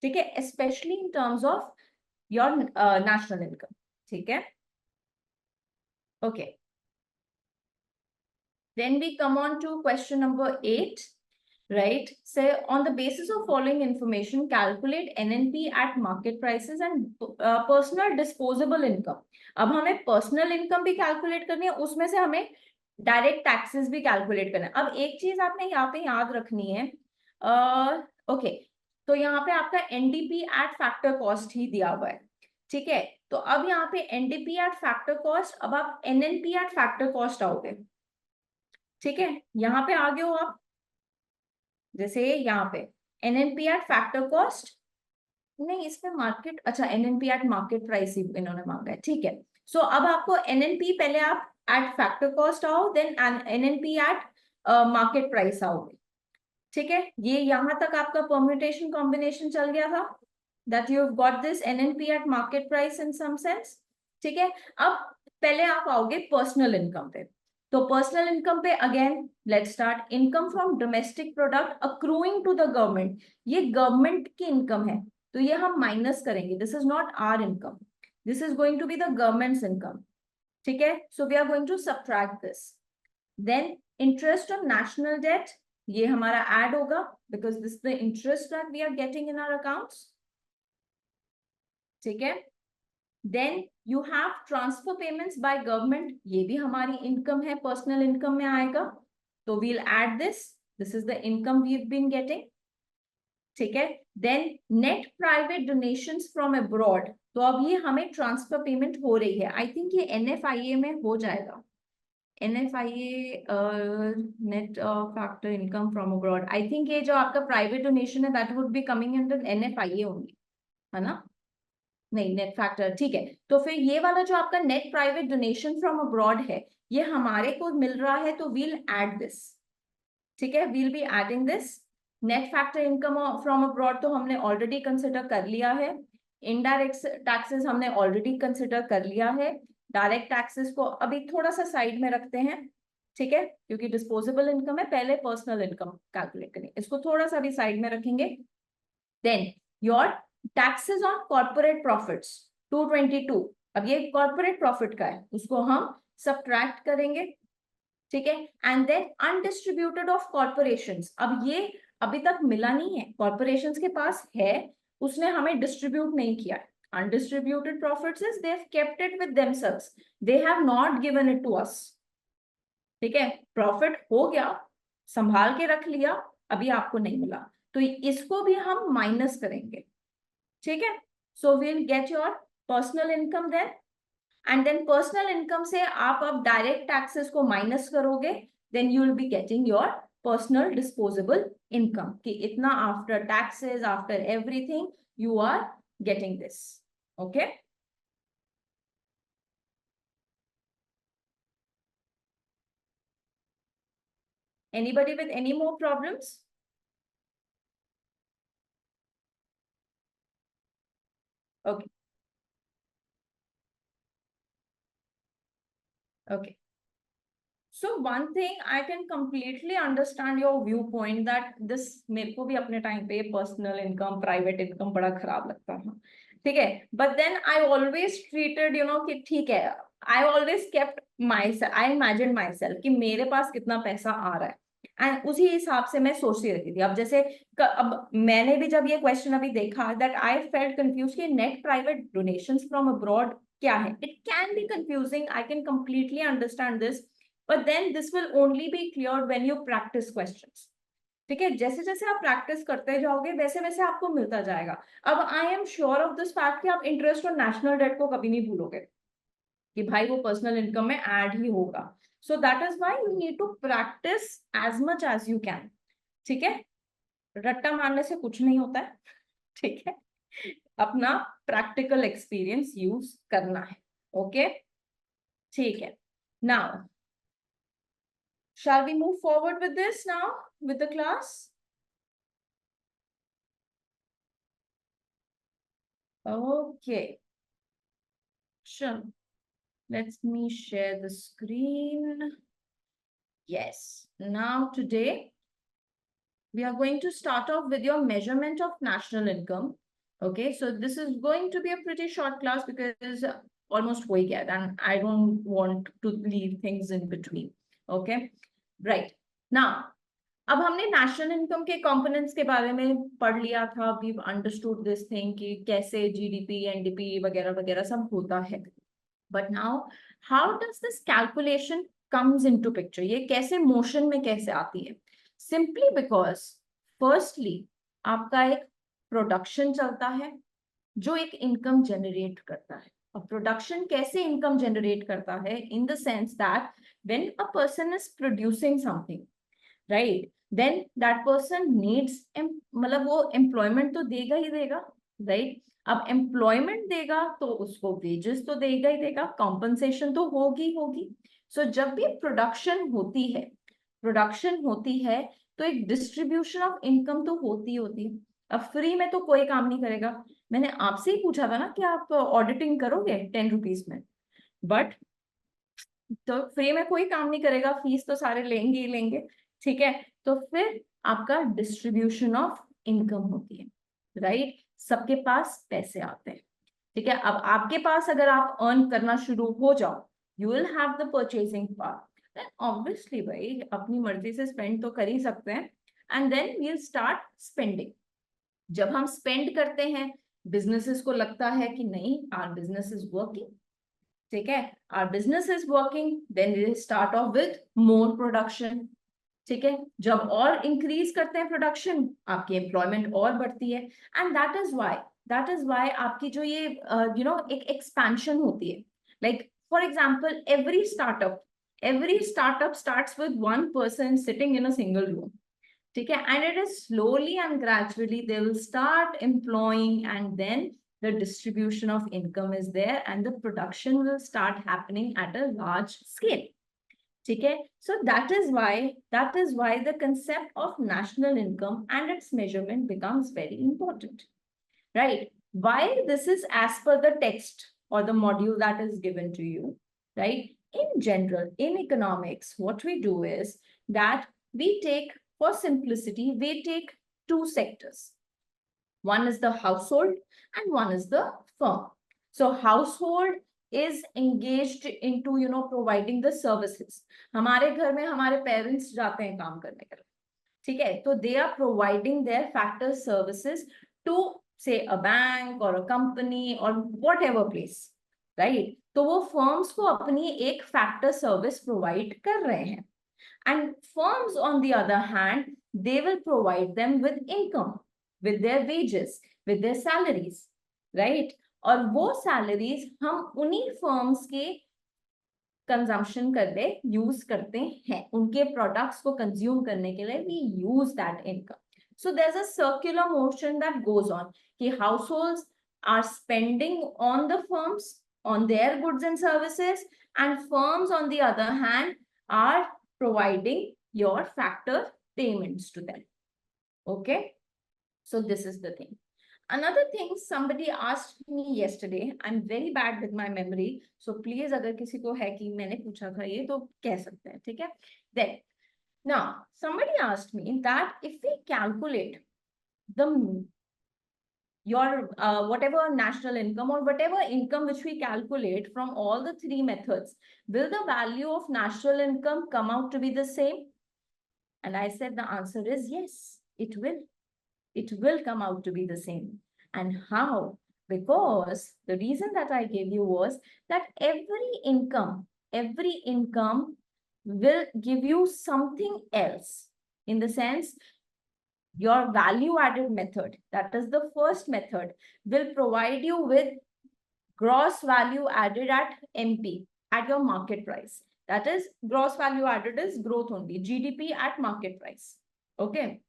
[SPEAKER 2] ठीक है, specially in terms of your national income, ठीक है? Okay, then we come on to question number 8, right? Say on the basis of following information, calculate NNP at market prices and personal disposable income. अब हमें personal income भी calculate करनी है, उसमें से हमें डायरेक्ट टैक्सेस भी कैलकुलेट करना है। अब एक चीज आपने यहाँ पे याद रखनी है, ओके, तो यहाँ पे आपका एनडीपी एट फैक्टर कॉस्ट ही दिया हुआ है, ठीक है? तो अब यहाँ पे एनडीपी एट फैक्टर कॉस्ट, अब आप एनएनपी एट फैक्टर कॉस्ट आओगे, ठीक है? यहाँ पे आ गए हो आप, जैसे यहाँ पे एनएनपी एट फैक्टर कॉस्ट, नहीं इस पे मार्केट, अच्छा एनएनपी एट मार्केट प्राइस ही इन्होंने मांगा है, ठीक है? सो अब आपको एनएनपी पहले आप एट फैक्टर कॉस्ट आओ, then NNP at market price आओगे, ठीक है? ये यहाँ तक आपका परम्यूटेशन कॉम्बिनेशन चल गया था, that you have got this NNP at market price in some sense, ठीक है? अब पहले आप आओगे पर्सनल इनकम पे, तो पर्सनल इनकम पे again let's start, income from domestic product accruing to the government, ये गवर्नमेंट की इनकम है, तो ये हम माइनस करेंगे, this is not our income, this is going to be the government's income, ठीक है? So we are going to subtract this, then interest on national debt, ये हमारा ऐड होगा because this the interest that we are getting in our accounts, ठीक है? Then you have transfer payments by government, ये भी हमारी income है, personal income में आएगा, तो we'll add this is the income we have been getting, ठीक है? Then net private donations from abroad, तो अब ये हमें ट्रांसफर पेमेंट हो रही है, आई थिंक ये एनएफआईए में हो जाएगा, NFIA net factor income from abroad, I think ये जो आपका प्राइवेट डोनेशन है that would be coming under NFIA only, है ना? नहीं नेट फैक्टर, ठीक है? तो फिर ये वाला जो आपका net private donation from abroad है, ये हमारे को मिल रहा है, तो वील ऐड दिस, ठीक है? We'll be adding this, net factor income from abroad तो हमने ऑलरेडी कंसिडर कर लिया है, इनडायरेक्ट टैक्सेस हमने ऑलरेडी कंसिडर कर लिया है, डायरेक्ट टैक्सेस को अभी थोड़ा सा साइड में रखते हैं, ठीक है? क्योंकि डिस्पोजेबल इनकम है, पहले पर्सनल इनकम कैलकुलेट करेंगे, इसको थोड़ा सा भी साइड में रखेंगे। Then your taxes on corporate profits 222, अब ये कॉर्पोरेट प्रॉफिट का है, उसको हम सबट्रैक्ट करेंगे, ठीक है? And then undistributed of corporations, अब ये अभी तक मिला नहीं है, कॉर्पोरेशंस के पास है, उसने हमें डिस्ट्रीब्यूट नहीं किया है, undistributed profits is they have kept it with themselves, they have not given it to us, ठीक है? प्रॉफिट हो गया, संभाल के रख लिया, अभी आपको नहीं मिला, तो इसको भी हम माइनस करेंगे, ठीक है? So we'll get your personal income then, and then personal income से आप अब डायरेक्ट टैक्सेस को माइनस करोगे, then you will be getting your personal disposable income, कि इतना after taxes, after everything you are getting this, okay? Anybody with any more problems? Okay. Okay. So one thing I can completely understand your viewpoint that this मेरे को भी अपने time पे personal income, private income बड़ा खराब लगता था, ठीक है? But then I always treated you know कि ठीक है, I always kept my self, I imagine myself कि मेरे पास कितना पैसा आ रहा है, एंड उसी हिसाब से मैं सोचती रहती थी। अब जैसे अब मैंने भी जब ये क्वेश्चन अभी देखा, दैट आई फेल्ट कंफ्यूज कि net private donations from abroad क्या है, it can be confusing, I can completely understand this, but then this will only be cleared when you practice questions, ठीक है? जैसे जैसे आप प्रैक्टिस करते जाओगे वैसे वैसे आपको मिलता जाएगा। अब I am sure of this fact कि आप इंटरेस्ट और नेशनल डेट को कभी नहीं भूलोगे, कि भाई वो पर्सनल इनकम में ऐड ही होगा, so that is why you need to practise as much as you can, ठीक है? रट्टा मारने से कुछ नहीं होता है, ठीक है? अपना प्रैक्टिकल एक्सपीरियंस यूज करना है, ओके? ठीक है, now shall we move forward with this now, with the class? Okay. Sure. Let me share the screen. Yes. Now today, we are going to start off with your measurement of national income. Okay, so this is going to be a pretty short class because almost ho gaya and I don't want to leave things in between. Okay, right. Now, अब हमने national income के components के बारे में पढ़ लिया था. We understood this thing कि कैसे जीडीपी एनडीपी वगैरह वगैरह सब होता है. But now how does this calculation comes into picture? ये कैसे मोशन में कैसे आती है? सिंपली बिकॉज फर्स्टली आपका एक प्रोडक्शन चलता है जो एक इनकम जनरेट करता है. अब प्रोडक्शन कैसे इनकम जनरेट करता है? In the sense that when a person is producing something, right, then that person needs, मतलब वो एम्प्लॉयमेंट तो देगा ही देगा, राइट. अब एम्प्लॉयमेंट देगा तो उसको वेजेस तो देगा ही देगा, कॉम्पनसेशन तो होगी होगी. सो जब भी प्रोडक्शन होती है तो एक डिस्ट्रीब्यूशन ऑफ इनकम तो होती है. अब फ्री में तो कोई काम नहीं करेगा. मैंने आपसे ही पूछा था ना कि आप ऑडिटिंग करोगे 10 रुपीज में, बट तो फ्री में कोई काम नहीं करेगा, फीस तो सारे लेंगे ही लेंगे. ठीक है, तो फिर आपका डिस्ट्रीब्यूशन ऑफ इनकम होती है, राइट. सबके पास पैसे आते हैं. ठीक है, अब आपके पास अगर आप अर्न करना शुरू हो जाओ, you will have the purchasing power. Then obviously भाई अपनी मर्जी से स्पेंड तो कर ही सकते हैं. And then we will start spending. जब हम स्पेंड करते हैं, बिजनेसेस को लगता है कि नहीं, आवर बिजनेस इज वर्किंग. ठीक है, our business is working, then we start off with more production. ठीक है, जब और इंक्रीज करते हैं प्रोडक्शन, आपकी एम्प्लॉयमेंट और बढ़ती है. एंड दैट इज वाई आपकी जो ये एक एक्सपेंशन होती है. Like for example every startup starts with one person sitting in a single room. ठीक है, and it is slowly and gradually they will start employing, and then the distribution of income is there and the production will start happening at a large scale. ठीक है, so that is why the concept of national income and its measurement becomes very important, right? Why this is as per the text or the module that is given to you, right? In general, in economics, what we do is that we take, for simplicity, we take two sectors. One is the household and one is the firm. So household is engaged into providing the services. हमारे घर में हमारे parents जाते हैं काम करने के लिए. ठीक है, तो they are providing their factor services to say a bank or a company or whatever place, right? तो वो firms को अपनी एक factor service provide कर रहे हैं. And firms, on the other hand, they will provide them with income, with their wages, with their salaries, right? और वो salaries हम उन्हीं firms के कंजम्पशन करते यूज करते हैं, उनके प्रोडक्ट्स को कंज्यूम करने के लिए we use that income. So there is a circular motion that goes on कि households are spending on the firms on their goods and services, and firms on the other hand are providing your factor payments to them. Okay, so this is the thing. Another thing somebody asked me yesterday, I'm very bad with my memory, so please अगर किसी को है कि मैंने पूछा था ये तो कह सकते हैं. ठीक है, then now somebody asked me that if we calculate the your whatever national income or whatever income which we calculate from all the three methods, will the value of national income come out to be the same? And I said the answer is yes, it will. It will come out to be the same. And how? Because the reason that I gave you was that every income will give you something else. In the sense, your value added method, that is the first method, will provide you with gross value added at MP, at your market price. That is, gross value added is growth only, GDP at market price. Okay.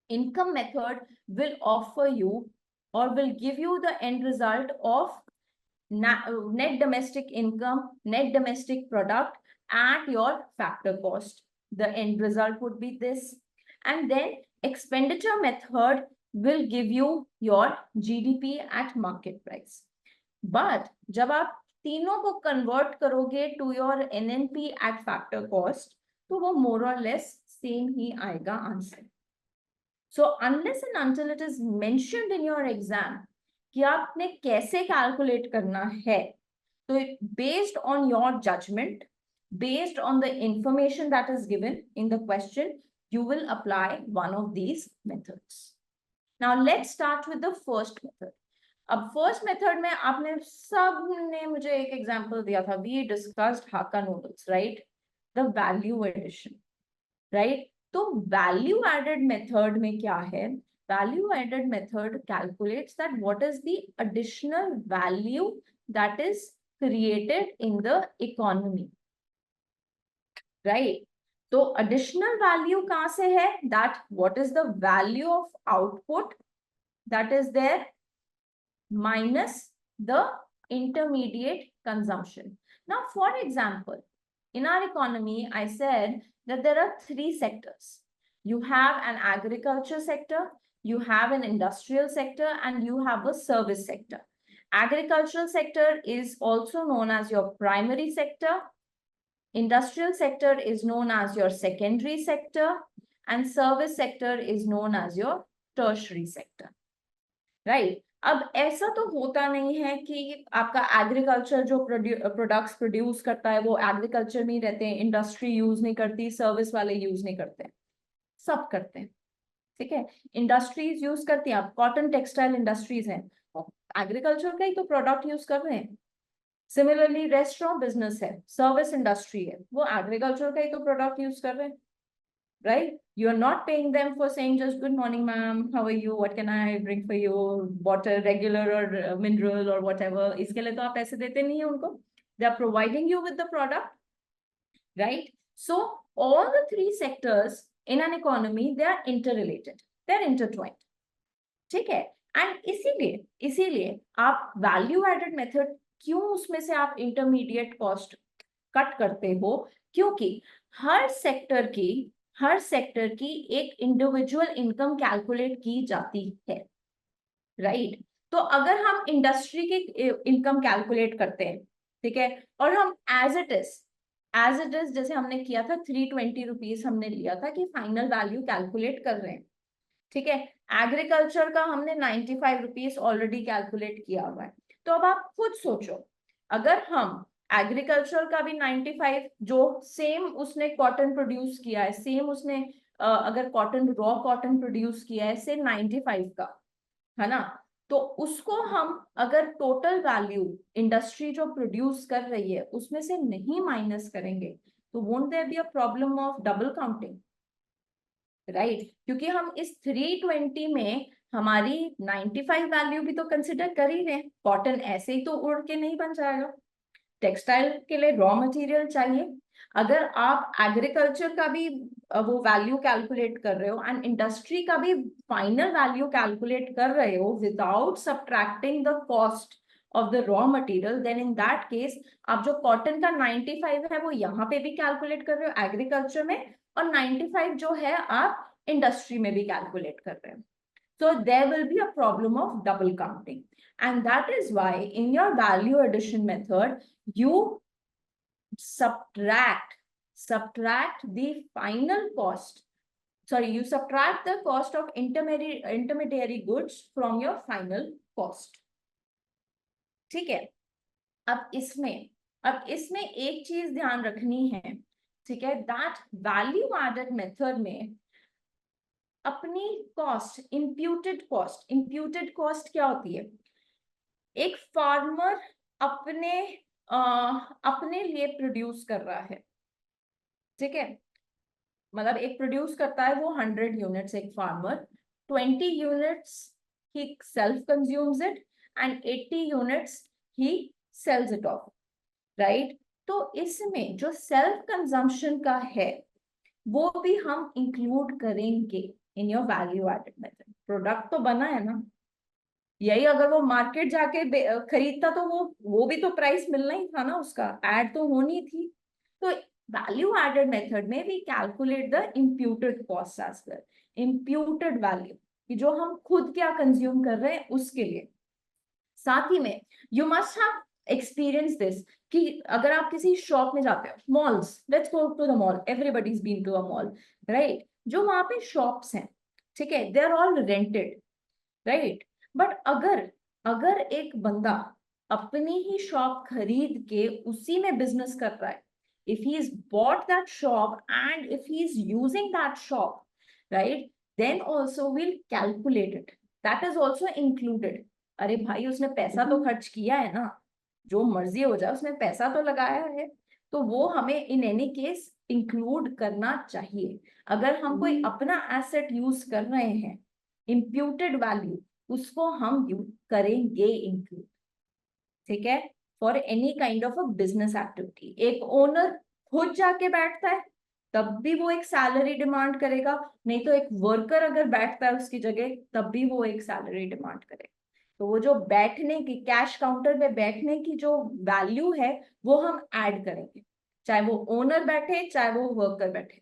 [SPEAKER 2] Income method will offer you or will give you the end result of net domestic income, net domestic product at your factor cost. The end result would be this. And then expenditure method will give you your GDP at market price. But जब आप तीनों को convert करोगे to your NNP at factor cost, तो वो more or less same ही आएगा answer. So unless and until it is mentioned in your exam कि आपने कैसे कैलकुलेट करना है, तो based on your judgement, based on the information that is given in the question, you will apply one of these methods. Now let's start with the first method. अब first method में आपने सबने मुझे एक example दिया था, we discussed Hakka noodles, right? The value addition, right? तो value added method में क्या है? Value added method calculates that what is the additional value that is created in the economy. Right, तो एडिशनल वैल्यू कहां से है? That what is the value of output that is there minus the intermediate consumption. Now for example, in our economy, I said that there are three sectors. You have an agriculture sector, you have an industrial sector, and you have a service sector. Agricultural sector is also known as your primary sector. Industrial sector is known as your secondary sector, and service sector is known as your tertiary sector. Right? अब ऐसा तो होता नहीं है कि आपका agriculture जो products produce करता है वो एग्रीकल्चर में ही रहते हैं, इंडस्ट्री यूज नहीं करती, सर्विस वाले यूज नहीं करते, सब करते हैं. ठीक है, इंडस्ट्रीज यूज करती हैं. आप कॉटन टेक्सटाइल इंडस्ट्रीज हैं, एग्रीकल्चर का ही तो प्रोडक्ट यूज कर रहे हैं. सिमिलरली रेस्टोरेंट बिजनेस है, सर्विस इंडस्ट्री है, वो एग्रीकल्चर का ही तो प्रोडक्ट यूज कर रहे हैं, right? You are not paying them for saying just good morning ma'am, how are you, what can I bring for you, water regular और mineral और व्हाटएवर. इसके लिए तो आप पैसे देते नहीं है उनको, they are providing you with the product, right? So all the three sectors in an economy they are interrelated, they are intertwined. ठीक है, एंड इसीलिए आप वैल्यू एडेड मेथड क्यों उसमें से आप इंटरमीडिएट कॉस्ट कट करते हो? क्योंकि हर सेक्टर की एक इंडिविजुअल इनकम कैलकुलेट की जाती है, राइट? तो अगर हम इंडस्ट्री की इनकम कैलकुलेट करते हैं, ठीक है, और हम एज इट इज जैसे हमने किया था 320 रुपीज हमने लिया था कि फाइनल वैल्यू कैलकुलेट कर रहे हैं. ठीक है, एग्रीकल्चर का हमने 95 रुपीज ऑलरेडी कैलकुलेट किया हुआ है. तो अब आप खुद सोचो, अगर हम एग्रीकल्चर का भी 95 जो सेम उसने कॉटन प्रोड्यूस किया है, सेम उसने अगर कॉटन रॉ कॉटन प्रोड्यूस किया है से 95 का, है ना, तो उसको हम अगर टोटल वैल्यू इंडस्ट्री जो प्रोड्यूस कर रही है उसमें से नहीं माइनस करेंगे तो won't there be a problem of double counting, right? क्योंकि हम इस 320 में हमारी 95 वैल्यू भी तो कंसिडर कर ही रहे हैं. कॉटन ऐसे ही तो उड़ के नहीं बन जाएगा, टेक्सटाइल के लिए रॉ मटेरियल चाहिए. अगर आप एग्रीकल्चर का भी वो वैल्यू कैलकुलेट कर रहे हो एंड इंडस्ट्री का भी फाइनल वैल्यू कैलकुलेट कर रहे हो without subtracting the cost of the raw material, then in that case आप जो कॉटन का 95 है वो यहाँ पे भी कैलकुलेट कर रहे हो एग्रीकल्चर में, और 95 जो है आप इंडस्ट्री में भी कैलकुलेट कर रहे हो. So there will be a problem of double counting, and that is why in your value addition method you subtract the final cost. Sorry, you subtract the cost of intermediary goods from your final cost. ठीक है, अब इसमें एक चीज ध्यान रखनी है, ठीक है, that value added method में अपनी कॉस्ट, इंप्यूटेड कॉस्ट क्या होती है? एक फार्मर अपने लिए प्रोड्यूस कर रहा है, ठीक है, मतलब एक प्रोड्यूस करता है वो 100 यूनिट्स, एक फार्मर 20 यूनिट्स ही self consumes it and 80 units ही सेल्स इट ऑफ, राइट? तो इसमें जो सेल्फ कंजम्पशन का है वो भी हम इंक्लूड करेंगे in your value added method. Product तो बना है ना, यही अगर वो मार्केट जाके खरीदता तो वो भी तो प्राइस मिलना ही था ना, उसका ऐड तो होनी थी. तो वैल्यू एडेड मेथड में we calculate the imputed cost as well, imputed value कि जो हम खुद क्या कंज्यूम कर रहे हैं उसके लिए. साथ ही में you must have experience this कि अगर आप किसी शॉप में जाते हो, malls, let's go to the mall, everybody's been to a mall, right? जो वहां पे शॉप्स हैं, ठीक है, they are all rented, right? But अगर अगर एक बंदा अपनी ही शॉप खरीद के उसी में बिजनेस कर रहा है, if he's bought that shop and if he's using that shop, right, then also we'll calculate it. That is also included. अरे भाई उसने पैसा तो खर्च किया है ना, जो मर्जी हो जाए उसने पैसा तो लगाया है, तो वो हमें इन एनी केस इंक्लूड करना चाहिए। अगर हम कोई अपना एसेट यूज कर रहे हैं, इम्प्यूटेड वैल्यू, उसको हम यूज करेंगे इंक्लूड, ठीक है, for any kind of a business activity. एक ओनर खुद जाके बैठता है तब भी वो एक सैलरी डिमांड करेगा, नहीं तो एक वर्कर अगर बैठता है उसकी जगह तब भी वो एक सैलरी डिमांड करेगा। तो वो जो बैठने की, कैश काउंटर में बैठने की जो वैल्यू है वो हम ऐड करेंगे, चाहे वो ओनर बैठे चाहे वो वर्कर बैठे,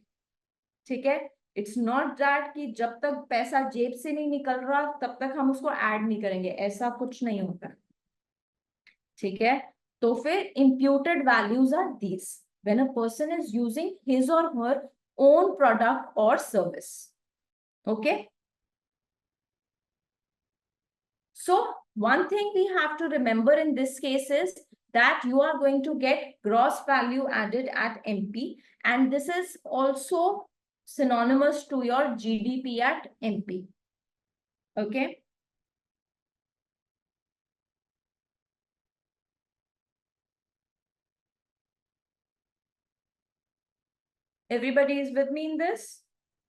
[SPEAKER 2] ठीक है। इट्स नॉट दैट कि जब तक पैसा जेब से नहीं निकल रहा तब तक हम उसको ऐड नहीं करेंगे, ऐसा कुछ नहीं होता, ठीक है। तो फिर imputed values are these when a person is using his or her own product or service, okay. So one thing we have to remember in this case is that you are going to get gross value added at MP, and this is also synonymous to your GDP at MP, okay. Everybody is with me in this?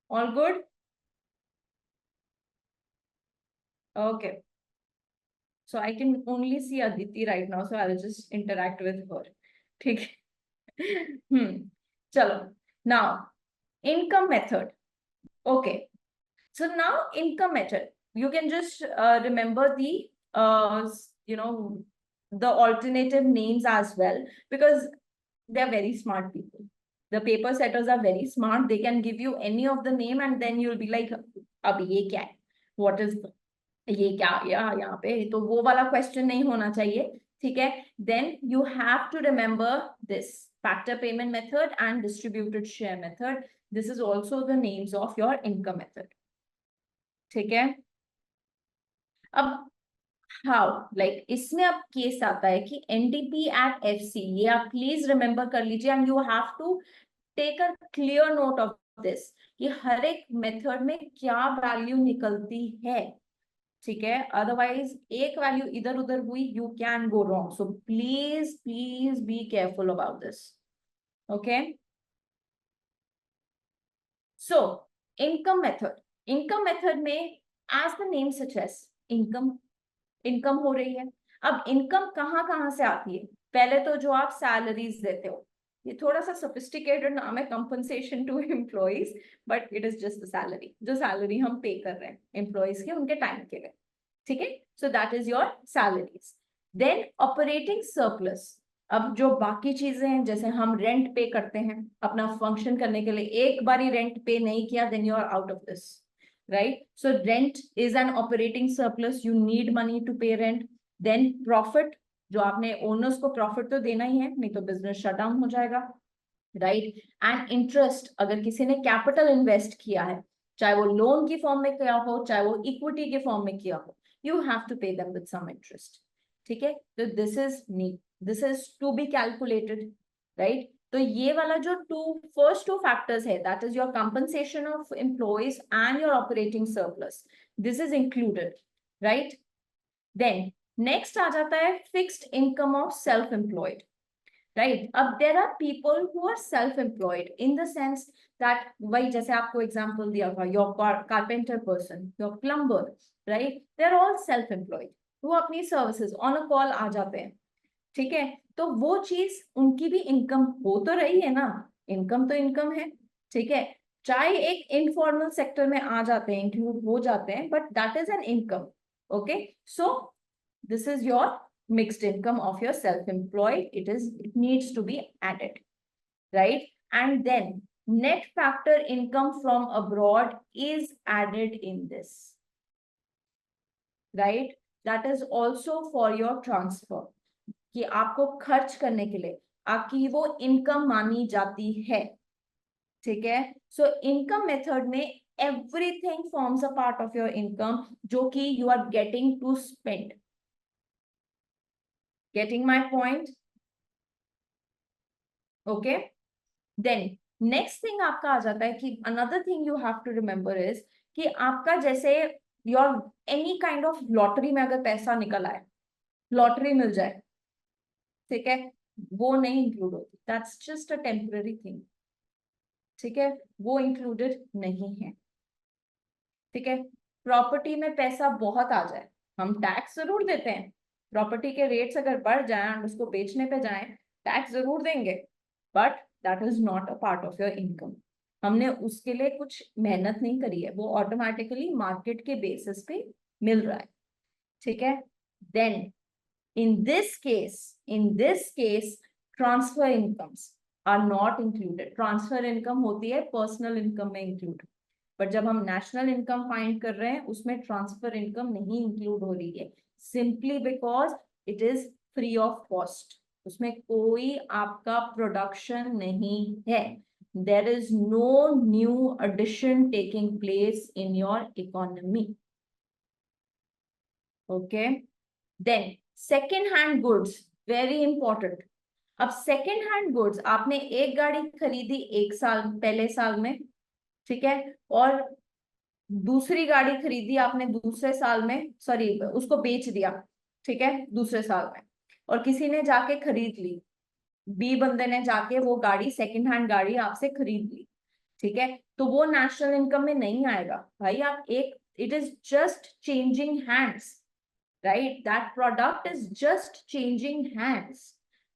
[SPEAKER 2] All good? Okay. So I can only see Aditi right now, so I'll just interact with her. ठीक है? चलो. Now, income method. Okay. So now income method. You can just remember the you know, the alternative names as well, because they're very smart people. The paper setters are very smart. They can give you any of the name and then you'll be like, अब ये क्या है? What is ये क्या यहाँ पे, तो वो वाला क्वेश्चन नहीं होना चाहिए, ठीक है। Then you have to remember this factor payment method and distributed share method, this is also the names of your income method, ठीक है। अब हाउ, लाइक इसमें अब केस आता है कि एनडीपी एट एफसी, ये आप प्लीज रिमेंबर कर लीजिए and you have to take a clear note of this कि हर एक मेथड में क्या वैल्यू निकलती है, ठीक है। अदरवाइज एक वैल्यू इधर उधर हुई, you can go wrong, so please please be careful about this, okay. So income method, income method में as the name suggest income, income हो रही है। अब इनकम कहाँ से आती है? पहले तो जो आप सैलरीज देते हो, ये थोड़ा सा सोफिस्टिकेटेड नाम है, compensation to employees, but it is just the salary, जो सैलरी हम पे कर रहे हैं एम्प्लॉइज के उनके टाइम के लिए, ठीक है। So that is your salaries. Then operating surplus, अब जो बाकी चीजें हैं, जैसे हम रेंट पे करते हैं अपना फंक्शन करने के लिए, एक बार ही रेंट पे नहीं किया then you are out of this, right? So rent is an operating surplus. You need money to pay rent. Then profit, जो आपने ओनर्स को प्रॉफिट तो देना ही है, नहीं तो बिजनेस शट डाउन हो जाएगा, राइट। एंड इंटरेस्ट, अगर किसी ने कैपिटल इन्वेस्ट किया है, चाहे वो लोन की फॉर्म में किया हो चाहे वो इक्विटी के फॉर्म में किया हो, you have to pay them with some interest, ठीक है। तो this is to be calculated, right. तो ये वाला जो फर्स्ट टू फैक्टर्स है, that is your compensation of employees and your operating surplus, this is included, right. Then next आ जाता है fixed income of self employed, right. अब there are people who are self employed in the sense that, वही जैसे आपको example दिया था, your carpenter person, your plumber, right, they are all self employed, वो अपनी सर्विसेज ऑन अ कॉल आ जाते हैं, ठीक है। तो वो चीज उनकी भी इनकम हो तो रही है ना, इनकम तो इनकम है, ठीक है। चाहे एक इनफॉर्मल सेक्टर में आ जाते हैं, इंक्लूड हो जाते हैं, but that is an income, okay. So this is your mixed income of your self-employed. It needs to be added, right? And then net factor income from abroad is added in this, right? That is also for your transfer, कि आपको खर्च करने के लिए आपकी वो income मानी जाती है, ठीक है। सो इनकम मेथड में everything forms a part of your income, जो कि you are getting to spend, Getting my point? Okay. Then next thing आपका आ जाता है कि another thing you have to remember is कि आपका जैसे your any kind of lottery में अगर पैसा निकल आए, लॉटरी मिल जाए, ठीक है, वो नहीं इंक्लूड होती, that's just a temporary thing, ठीक है, वो इंक्लूडेड नहीं है, ठीक है। प्रॉपर्टी में पैसा बहुत आ जाए, हम टैक्स जरूर देते हैं, प्रॉपर्टी के रेट्स अगर बढ़ जाए और उसको बेचने पे जाए, टैक्स जरूर देंगे, but that is not a part of your income. हमने उसके लिए कुछ मेहनत नहीं करी है, वो ऑटोमेटिकली मार्केट के बेसिस पे मिल रहा है, ठीक है। Then in this case transfer incomes are not included. transfer income होती है personal income में include, but जब हम national income find कर रहे हैं उसमें transfer income नहीं include हो रही है, simply because it is free of cost. उसमें कोई आपका production नहीं है, there is no new addition taking place in your economy. Okay, then second hand goods, very important. अब सेकेंड हैंड गुड्स, आपने एक गाड़ी खरीदी एक साल पहले साल में, ठीक है, और दूसरी गाड़ी खरीदी आपने दूसरे साल में, सॉरी उसको बेच दिया, ठीक है, दूसरे साल में, और किसी ने जाके खरीद ली, बी बंदे ने जाके वो गाड़ी सेकेंड हैंड गाड़ी आपसे खरीद ली, ठीक है, तो वो नेशनल इनकम में नहीं आएगा भाई। आप एक, it is just changing hands, right? That product is just changing hands,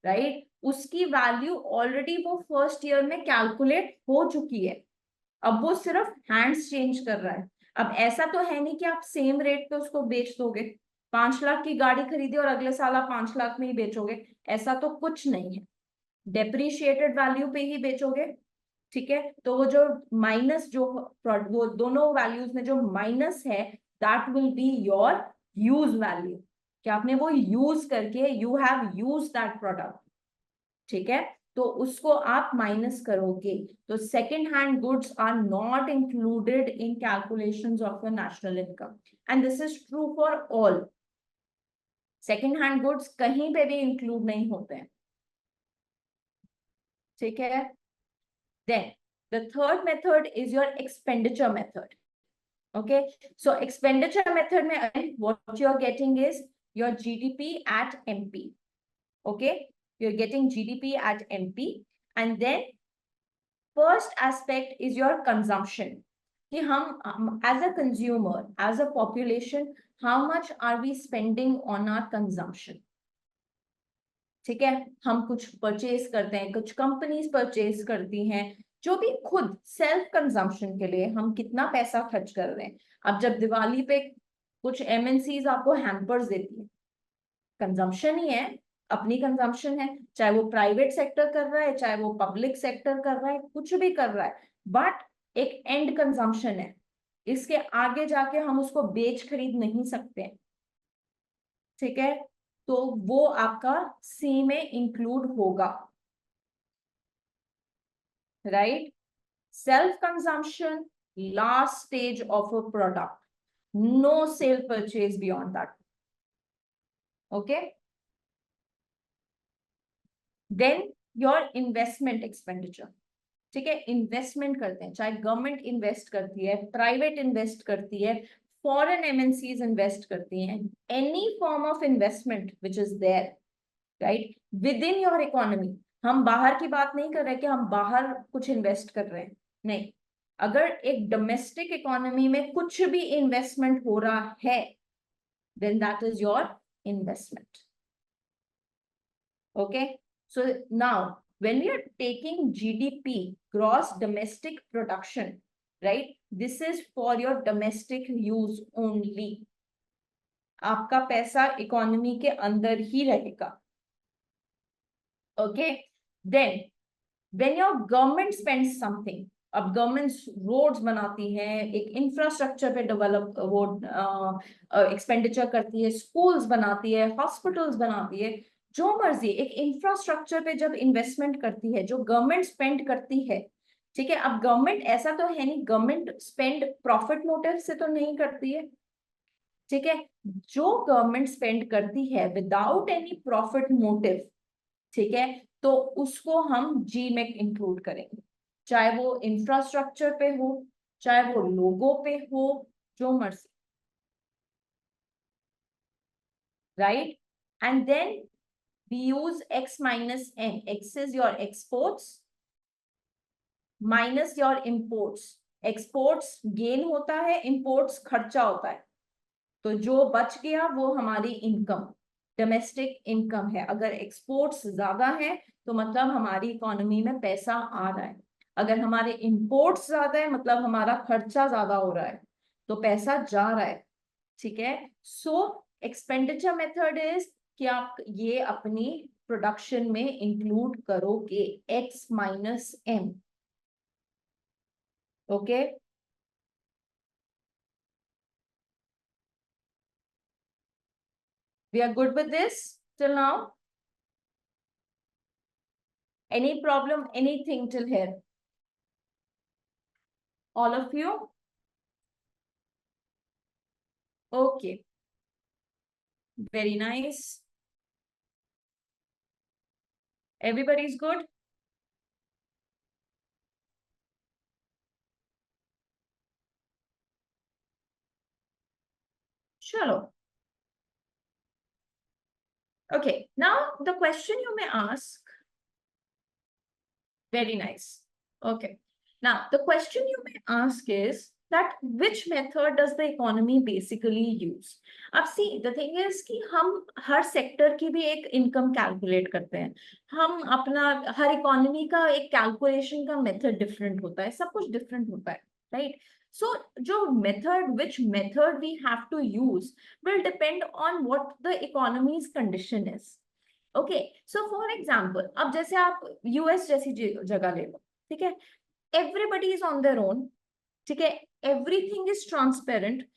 [SPEAKER 2] right? उसकी वैल्यू ऑलरेडी वो फर्स्ट ईयर में कैलकुलेट हो चुकी है, अब वो सिर्फ हैंड्स चेंज कर रहा है। अब ऐसा तो है नहीं कि आप सेम रेट पे उसको बेच दोगे, 5 लाख की गाड़ी खरीदी और अगले साल आप 5 लाख में ही बेचोगे, ऐसा तो कुछ नहीं है, डेप्रिशिएटेड वैल्यू पे ही बेचोगे, ठीक है। तो वो जो माइनस, जो वो दोनों वैल्यूज में जो माइनस है, that will be your use value, कि आपने वो यूज करके, you have use that product, ठीक है, तो उसको आप माइनस करोगे। तो second hand goods are not included in calculations of your national income, and this is true for all. Second hand goods कहीं पे भी इंक्लूड नहीं होते हैं, ठीक है। Then the third method is your expenditure method. Okay, so expenditure method mein again what you are getting is your GDP at MP. Okay, you're getting GDP at MP, and then first aspect is your consumption, कि हम as a consumer, as a population, how much are we spending on our consumption, ठीक है। हम कुछ purchase करते हैं, कुछ companies purchase करती हैं, जो भी खुद सेल्फ कंजम्पशन के लिए हम कितना पैसा खर्च कर रहे हैं। अब जब दिवाली पे कुछ एमएनसीज आपको हैम्पर्स देती है, कंजम्पशन ही है, अपनी कंजम्पशन है, चाहे वो प्राइवेट सेक्टर कर रहा है, चाहे वो पब्लिक सेक्टर कर रहा है, कुछ भी कर रहा है, बट एक एंड कंजम्पशन है, इसके आगे जाके हम उसको बेच खरीद नहीं सकते, ठीक है, तो वो आपका सी में इंक्लूड होगा, right. Self consumption, last stage of a product, no sale purchase beyond that, okay. Then your investment expenditure, ठीक है, इन्वेस्टमेंट करते हैं, चाहे गवर्नमेंट इन्वेस्ट करती है, प्राइवेट इन्वेस्ट करती है, फॉरेन एमएनसीज इन्वेस्ट करती हैं, any form of investment which is there, right, within your economy. हम बाहर की बात नहीं कर रहे कि हम बाहर कुछ इन्वेस्ट कर रहे हैं, नहीं, अगर एक डोमेस्टिक इकोनॉमी में कुछ भी इन्वेस्टमेंट हो रहा है, then that is your investment, okay. So now when we are taking GDP, gross domestic production, right, this is for your domestic use only, आपका पैसा इकोनॉमी के अंदर ही रहेगा, okay। then when your government spends something, अब government roads बनाती है, एक infrastructure पे डेवलप वो एक्सपेंडिचर करती है, स्कूल्स बनाती है, हॉस्पिटल्स बनाती है, जो मर्जी एक इंफ्रास्ट्रक्चर पे जब इन्वेस्टमेंट करती है, जो गवर्नमेंट स्पेंड करती है, ठीक है। अब गवर्नमेंट ऐसा तो है नहीं, गवर्नमेंट स्पेंड प्रॉफिट मोटिव से तो नहीं करती है, ठीक है, जो गवर्नमेंट स्पेंड करती है विदाउट एनी प्रॉफिट मोटिव, ठीक है, तो उसको हम जी में इंक्लूड करेंगे, चाहे वो इंफ्रास्ट्रक्चर पे हो, चाहे वो लोगों पे हो, जो मर्जी, right. And then we use x minus n. X is your exports minus your imports. exports gain होता है, imports खर्चा होता है, तो जो बच गया वो हमारी इनकम, डोमेस्टिक इनकम है। अगर एक्सपोर्ट्स ज्यादा है तो मतलब हमारी इकोनॉमी में पैसा आ रहा है, अगर हमारे इंपोर्ट्स ज्यादा है मतलब हमारा खर्चा ज्यादा हो रहा है, तो पैसा जा रहा है, ठीक है। सो एक्सपेंडिचर मेथड इज कि आप ये अपनी प्रोडक्शन में इंक्लूड करोगे, x minus m, okay. We are good with this till now? Any problem, anything till here? All of you? Okay. Very nice. Everybody's good? Chalo. Okay. Now the question you may ask. Very nice. Okay. Now the question you may ask is that which method does the economy basically use? अब see, the thing is कि हम हर sector की भी एक income calculate करते हैं, हम अपना हर इकोनॉमी का एक कैलकुलेशन का मेथड डिफरेंट होता है, सब कुछ डिफरेंट होता है, राइट। So जो method, which method we have to use will depend on what the economy's condition is. Okay, so for example अब जैसे आप यूएस जैसी जगह ले लो, ठीक है, everybody is on their own, ठीक है, everything is transparent,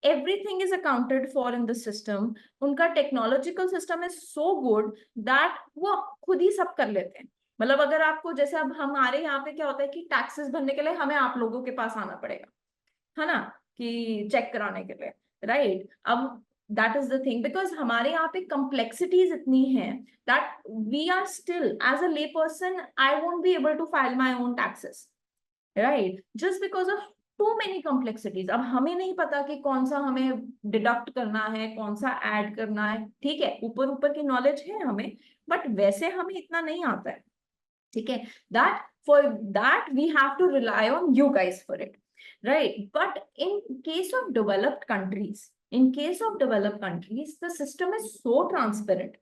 [SPEAKER 2] everything is accounted for in the system, उनका technological system is so good that वो खुद ही सब कर लेते हैं। मतलब अगर आपको जैसे अब हमारे यहाँ पे क्या होता है कि टैक्सेस भरने के लिए हमें आप लोगों के पास आना पड़ेगा, है ना, कि चेक कराने के लिए, राइट। अब that is the thing, because हमारे यहाँ पे कॉम्प्लेक्सिटीज इतनी है that we are still as a lay person I won't be able to file my own taxes, right, just because of too many complexities. अब हमें नहीं पता कि कौन सा हमें डिडक्ट करना है, कौन सा ऐड करना है, ठीक है, ऊपर ऊपर की नॉलेज है हमें, बट वैसे हमें इतना नहीं आता है, ठीक है। That for that we have to rely on you guys for it, right? But in case of developed countries, the system is so transparent,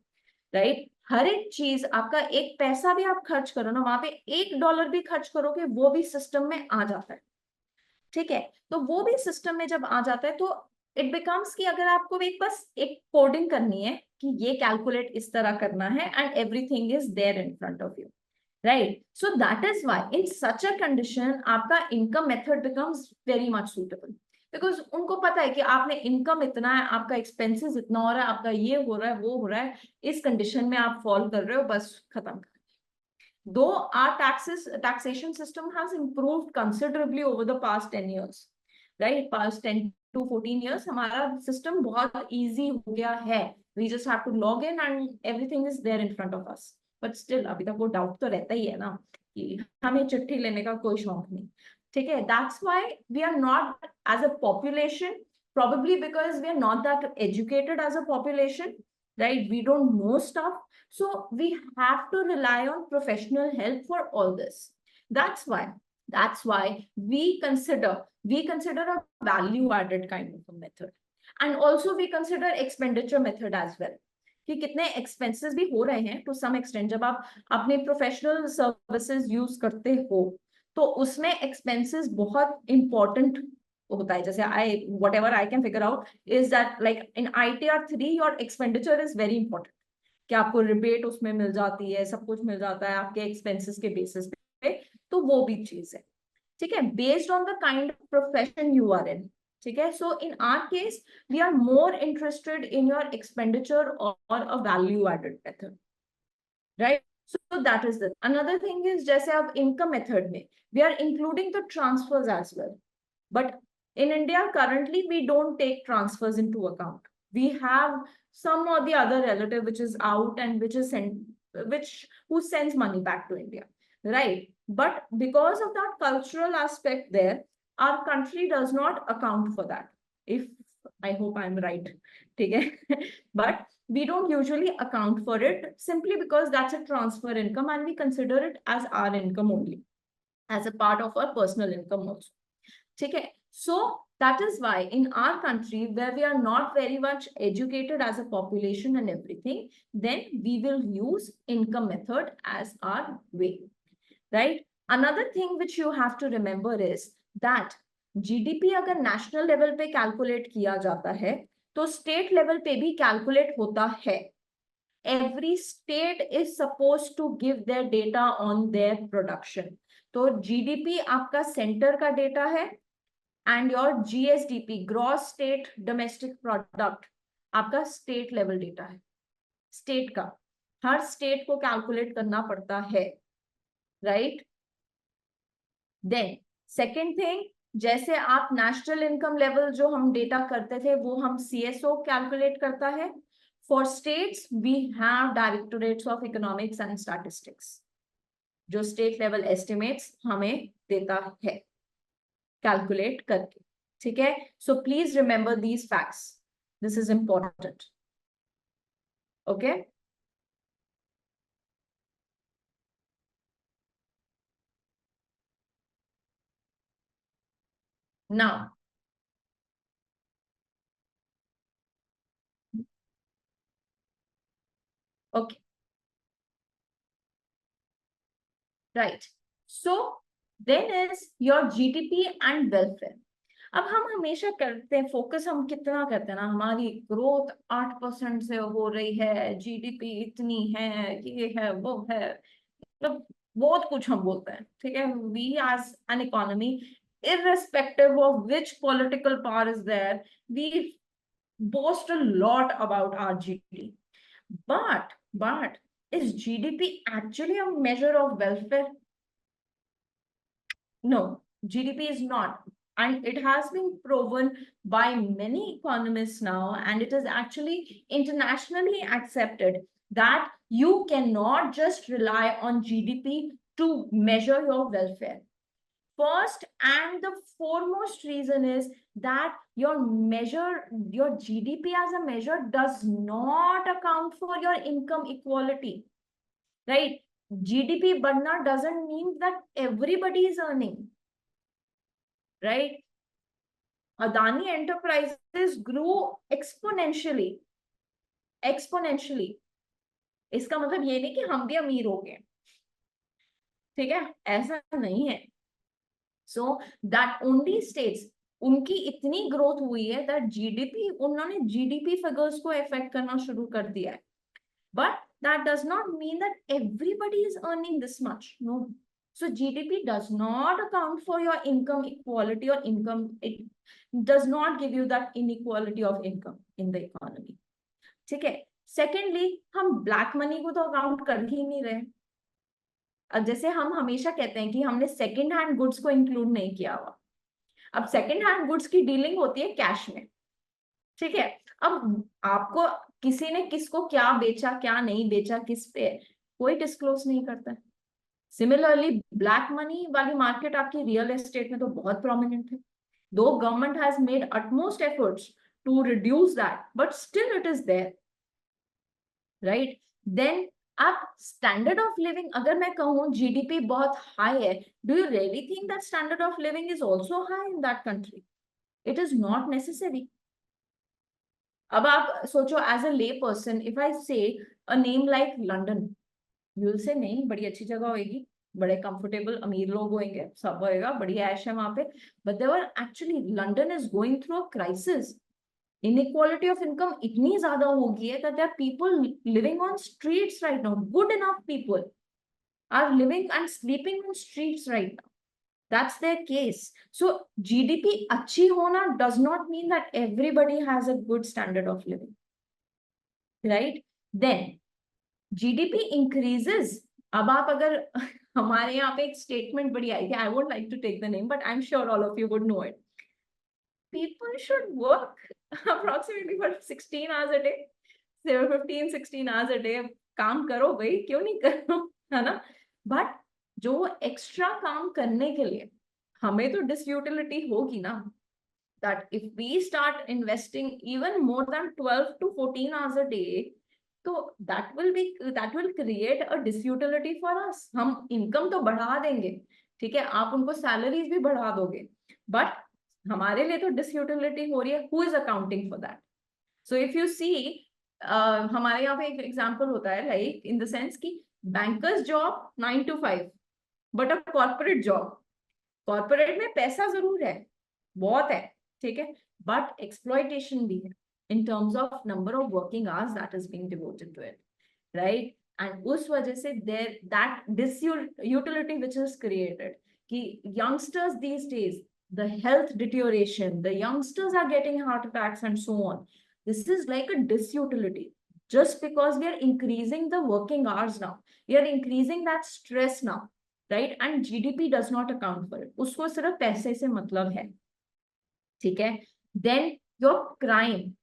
[SPEAKER 2] right? हर एक चीज आपका, एक पैसा भी आप खर्च करो ना, वहां पे $1 भी खर्च करोगे वो भी सिस्टम में आ जाता है, ठीक है। तो वो भी सिस्टम में जब आ जाता है तो इट बिकम्स कि अगर आपको एक बस एक कोडिंग करनी है कि ये कैलकुलेट इस तरह करना है and everything is there in front of you, right? So that is why in such a condition आपका income method becomes very much suitable, because उनको पता है कि आपने इनकम इतना है, आपका एक्सपेंसेस इतना हो रहा है, आपका ये हो रहा है, वो हो रहा है, इस कंडीशन में आप फॉल कर रहे हो, बस खत्म। Though our taxation system has improved considerably over the past 10 years, right? Past 10 to 14 years हमारा सिस्टम बहुत easy हो गया है, we just have to log in and everything is there in front of us. But still अभी तक वो doubt तो रहता ही है ना कि हमें चिट्ठी लेने का कोई शौक नहीं, ठीक है। That's why we are not as a population, probably because we are not that educated as a population, right? We don't know stuff, so we have to rely on professional help for all this. That's why we consider a value added kind of a method, and also we consider expenditure method as well, कि कितने expenses भी हो रहे हैं to some extent. जब आप अपने professional services use करते हो तो उसमें एक्सपेंसेस बहुत इंपॉर्टेंट होता है। जैसे whatever I can figure out is that like in ITR 3 your expenditure is very important, कि आपको रिबेट उसमें मिल जाती है, सब कुछ मिल जाता है आपके एक्सपेंसेस के बेसिस पे, तो वो भी चीज है, ठीक है, based on the kind of profession you are in, ठीक है। So in our case we are more interested in your expenditure और a value added method, right. So that is the another thing is, जैसे अब income method में we are including the transfers as well, but In India, currently, we don't take transfers into account. We have some or the other relative which is out and who sends money back to India, right? But because of that cultural aspect there, our country does not account for that. If I hope I'm right, okay? But we don't usually account for it simply because that's a transfer income and we consider it as our income only, as a part of our personal income also. Okay, so that is why in our country, where we are not very much educated as a population and everything, then we will use income method as our way, right? Another thing which you have to remember is that GDP अगर national level पे calculate किया जाता है, तो state level पे भी calculate होता है. Every state is supposed to give their data on their production. तो GDP आपका center का data है, and your GSDP, gross state domestic product, आपका state level data है. State का, हर state को calculate करना पड़ता है, right? Then second thing, जैसे आप national income level जो हम data करते थे वो हम CSO calculate करता है. For states, we have Directorates of Economics and Statistics, जो state level estimates हमें देता है calculate करके. ठीक है? So please remember these facts. This is important. Okay? Now, okay. Right. So then is your GDP and welfare. अब हम हमेशा करते हैं फोकस, हम कितना करते हैं ना, हमारी ग्रोथ 8% से हो रही है, जीडीपी इतनी है, ये है वो है, मतलब बहुत कुछ हम बोलते हैं. ठीक है? We as an economy, irrespective of which political power is there, we boast a lot about our GDP. But is GDP actually a measure of welfare? No, GDP is not. And it has been proven by many economists now, and it is actually internationally accepted that you cannot just rely on GDP to measure your welfare. First and the foremost reason is that your GDP as a measure does not account for your income equality, right? GDP बढ़ना doesn't mean that everybody is earning, right? Adani Enterprises grew exponentially. इसका मतलब ये नहीं कि हम भी अमीर हो गए. ठीक है? ऐसा नहीं है. So that only states उनकी इतनी ग्रोथ हुई है that GDP, उन्होंने GDP फिगर्स को इफेक्ट करना शुरू कर दिया है. But that does not mean that everybody is earning this much. No. So GDP does not account for your income equality or income. It does not give you that inequality of income in the economy. ठीक है? Secondly, हम black money को तो account कर ही नहीं रहे. अब जैसे हम हमेशा कहते हैं कि हमने सेकेंड हैंड गुड्स को इंक्लूड नहीं किया हुआ. अब सेकेंड हैंड गुड्स की डीलिंग होती है कैश में. ठीक है? अब आपको किसी ने किसको क्या बेचा, क्या नहीं बेचा, किस पे, कोई डिस्क्लोज नहीं करता है. सिमिलरली ब्लैक मनी वाली मार्केट आपकी रियल एस्टेट में तो बहुत प्रोमिनेंट है. Though government has made utmost efforts to reduce that, but still it is there, right? Then आप स्टैंडर्ड ऑफ लिविंग, अगर मैं कहूँ जीडीपी बहुत हाई है, do you really think that standard of living is also high in that country? It is not necessary. अब आप सोचो as a lay person, if I से a name like London, you will say नहीं, बड़ी अच्छी जगह होगी, बड़े कंफर्टेबल अमीर लोग होंगे, सब होएगा, बढ़िया ऐश है वहां पे. But there actually London is going through a crisis. Inequality of income इतनी ज्यादा हो गई है that there are people living on streets right now. Good enough people are living and sleeping on streets right now. That's their case. So GDP अच्छी होना does not mean that everybody has a good standard of living, right? Then GDP increases. अब आप अगर हमारे यहाँ पे एक statement बड़ी आई थी, I won't like to take the name, but I'm sure all of you would know it. people should work approximately for 16 hours a day, 15, 16 hours a day. काम करो भाई, क्यों नहीं करो, है ना? बट जो एक्स्ट्रा काम करने के लिए हमें तो डिसयूटिलिटी होगी ना, that if we start investing even more than 12 to 14 hours a day, तो that will create a disutility for us. हम इनकम तो बढ़ा देंगे, ठीक है, आप उनको सैलरीज भी बढ़ा दोगे, बट हमारे लिए तो डिसयूटिलिटी हो रही है. Who is accounting for that? So if you see, हमारे यहाँ पे एक एग्जांपल होता है, लाइक इन द सेंस कि bankers job 9 to 5, but a corporate job, corporate में पैसा जरूर है, बहुत है, ठीक है, बट एक्सप्लॉइटेशन भी है in terms of number of working hours that is being devoted to it, right? And उस वजह से there that disutility which is created, कि youngsters these days, the health deterioration, the youngsters are getting heart attacks and so on. This is like a disutility just because we are increasing the working hours now, we are increasing that stress now, right? And GDP does not account for it. उसको सिर्फ पैसे से मतलब है, ठीक है? Then your crime,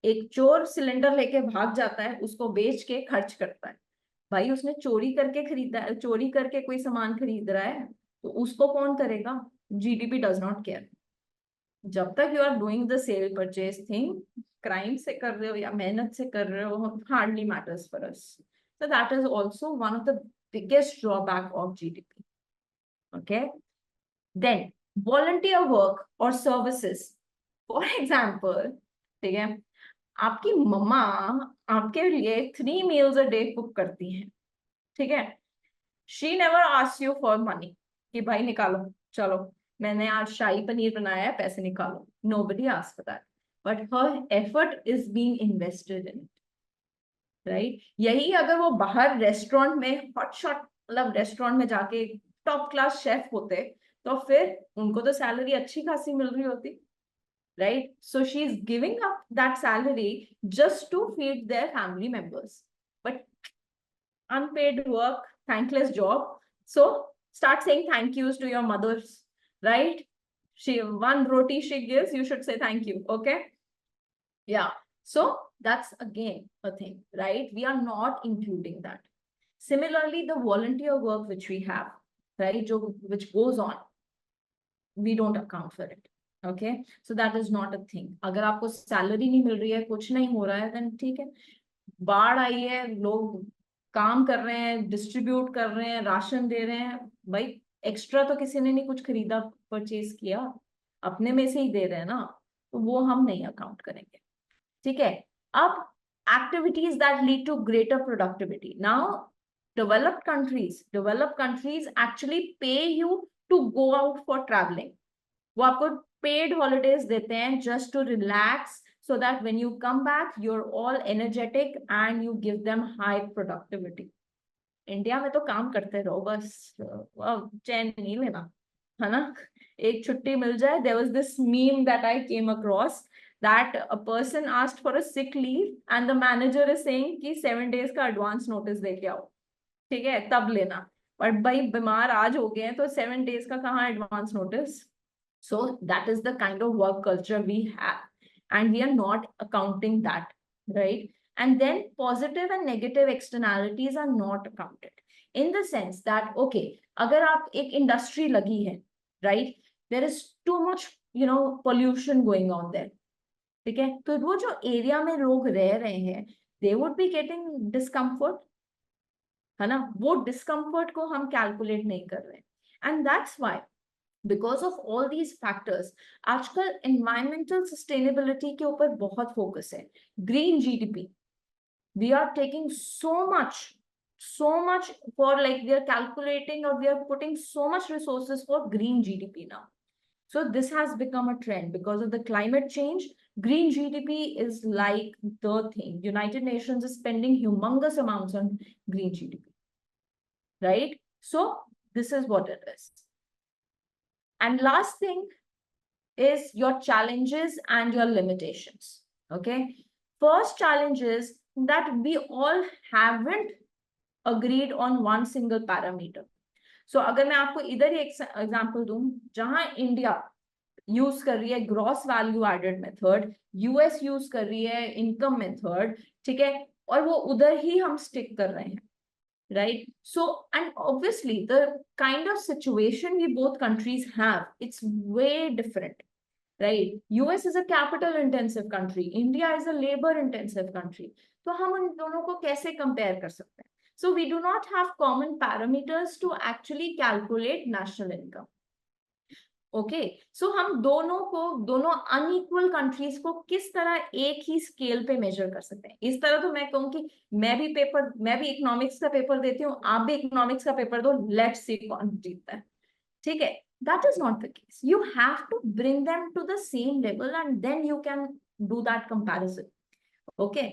[SPEAKER 2] एक चोर सिलेंडर लेके भाग जाता है, उसको बेच के खर्च करता है, भाई उसने चोरी करके खरीदा है, चोरी करके कोई सामान खरीद रहा है, तो उसको कौन करेगा? GDP does not care. जब तक you are doing the sale purchase thing, crime से कर रहे हो या मेहनत से कर रहे हो, hardly matters for us. So that is also one of the biggest drawback of GDP. Okay. Then volunteer work or services. For example, ठीक है, आपकी मम्मा आपके लिए 3 meals a day कुक करती हैं, ठीक है, she never asks you for money कि भाई निकालो, चलो मैंने आज शाही पनीर बनाया है, पैसे निकालो. Nobody asks for that, but her effort is being invested in it, right? यही अगर वो बाहर रेस्टोरेंट में हॉट शॉट, मतलब रेस्टोरेंट में जाके टॉप क्लास शेफ होते, तो फिर उनको तो सैलरी अच्छी खासी मिल रही होती, right? So she's giving up that salary just to feed their family members. But unpaid work, thankless job. So start saying thank yous to your mothers, right? She, one roti she gives, you should say thank you, okay? Yeah. So that's again a thing, right? We are not including that. Similarly, the volunteer work which we have, right, which goes on, we don't account for it. Okay, so that is not a thing. अगर आपको salary नहीं मिल रही है, कुछ नहीं हो रहा है, then ठीक है, बाढ़ आई है, लोग काम कर रहे हैं, डिस्ट्रीब्यूट कर रहे हैं, राशन दे रहे हैं, भाई एक्स्ट्रा तो किसी ने नहीं कुछ खरीदा, परचेज किया, अपने में से ही दे रहे हैं ना, तो वो हम नहीं अकाउंट करेंगे, ठीक है? अब activities that lead to greater productivity. Now, developed countries actually pay you to go out for traveling. वो आपको paid holidays देते हैं just to relax, so that when you come back, you're all energetic and you give them high productivity. India में तो काम करते रहो बस, चैन नहीं लेना, है ना? एक छुट्टी मिल जाए. There was this meme that I came across that a person asked for a sick leave and the manager is saying कि 7 days का advance notice दे के आओ, ठीक है, तब लेना. बट भाई बीमार आज हो गए हैं, तो 7 days का कहाँ advance notice? So that is the kind of work culture we have, and we are not accounting that, right? And then positive and negative externalities are not accounted, in the sense that, okay, अगर आप एक industry लगी है, right, there is too much, pollution going on there, ठीक है, तो वो जो एरिया में लोग रह रहे हैं, they would be getting discomfort, है ना? वो discomfort को हम calculate नहीं कर रहे हैं, and that's why, because of all these factors, आजकल environmental sustainability के ऊपर बहुत focus है. Green GDP, we are taking so much for, like, we are calculating, or we are putting so much resources for green GDP now. So this has become a trend because of the climate change. Green GDP is like the thing. United Nations is spending humongous amounts on green GDP, right? So this is what it is. And last thing is your challenges and your limitations. Okay. First challenge is that we all haven't agreed on one single parameter. So अगर मैं आपको इधर ही example दूं, जहां India use कर रही है gross value added method, US use कर रही है इनकम मेथड, ठीक है, और वो उधर ही हम स्टिक कर रहे हैं, right? So, and obviously the kind of situation we both countries have, it's way different, right? US is a capital intensive country, India is a labor intensive country. तो हम उन दोनों को कैसे कंपेयर कर सकते हैं? So we do not have common parameters to actually calculate national income. Okay, so हम दोनों अनइक्वल कंट्रीज को किस तरह एक ही स्केल पे मेजर कर सकते हैं? इस तरह तो मैं कहूँ कि मैं भी इकोनॉमिक्स का पेपर देती हूँ, आप भी इकोनॉमिक्स का पेपर दो, लेट्स सी कौन जीतता है, ठीक है? That is not the case. You have to bring them to the same level and then you can do that comparison. Okay,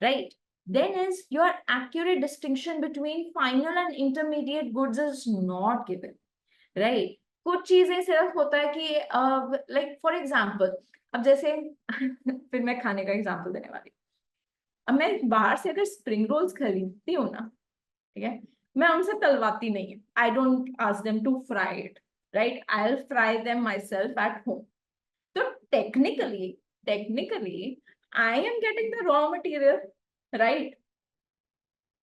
[SPEAKER 2] right? Then is your accurate distinction between final and intermediate goods is not given, right? कुछ चीजें सिर्फ होता है कि like for example, अब जैसे फिर मैं खाने का एग्जाम्पल देने वाली. अब मैं बाहर से अगर स्प्रिंग रोल्स खरीदती हूँ ना, ठीक है, मैं उनसे तलवाती नहीं है. I don't ask them to fry it, right? I will fry them myself at home. तो technically I am getting the raw material, right?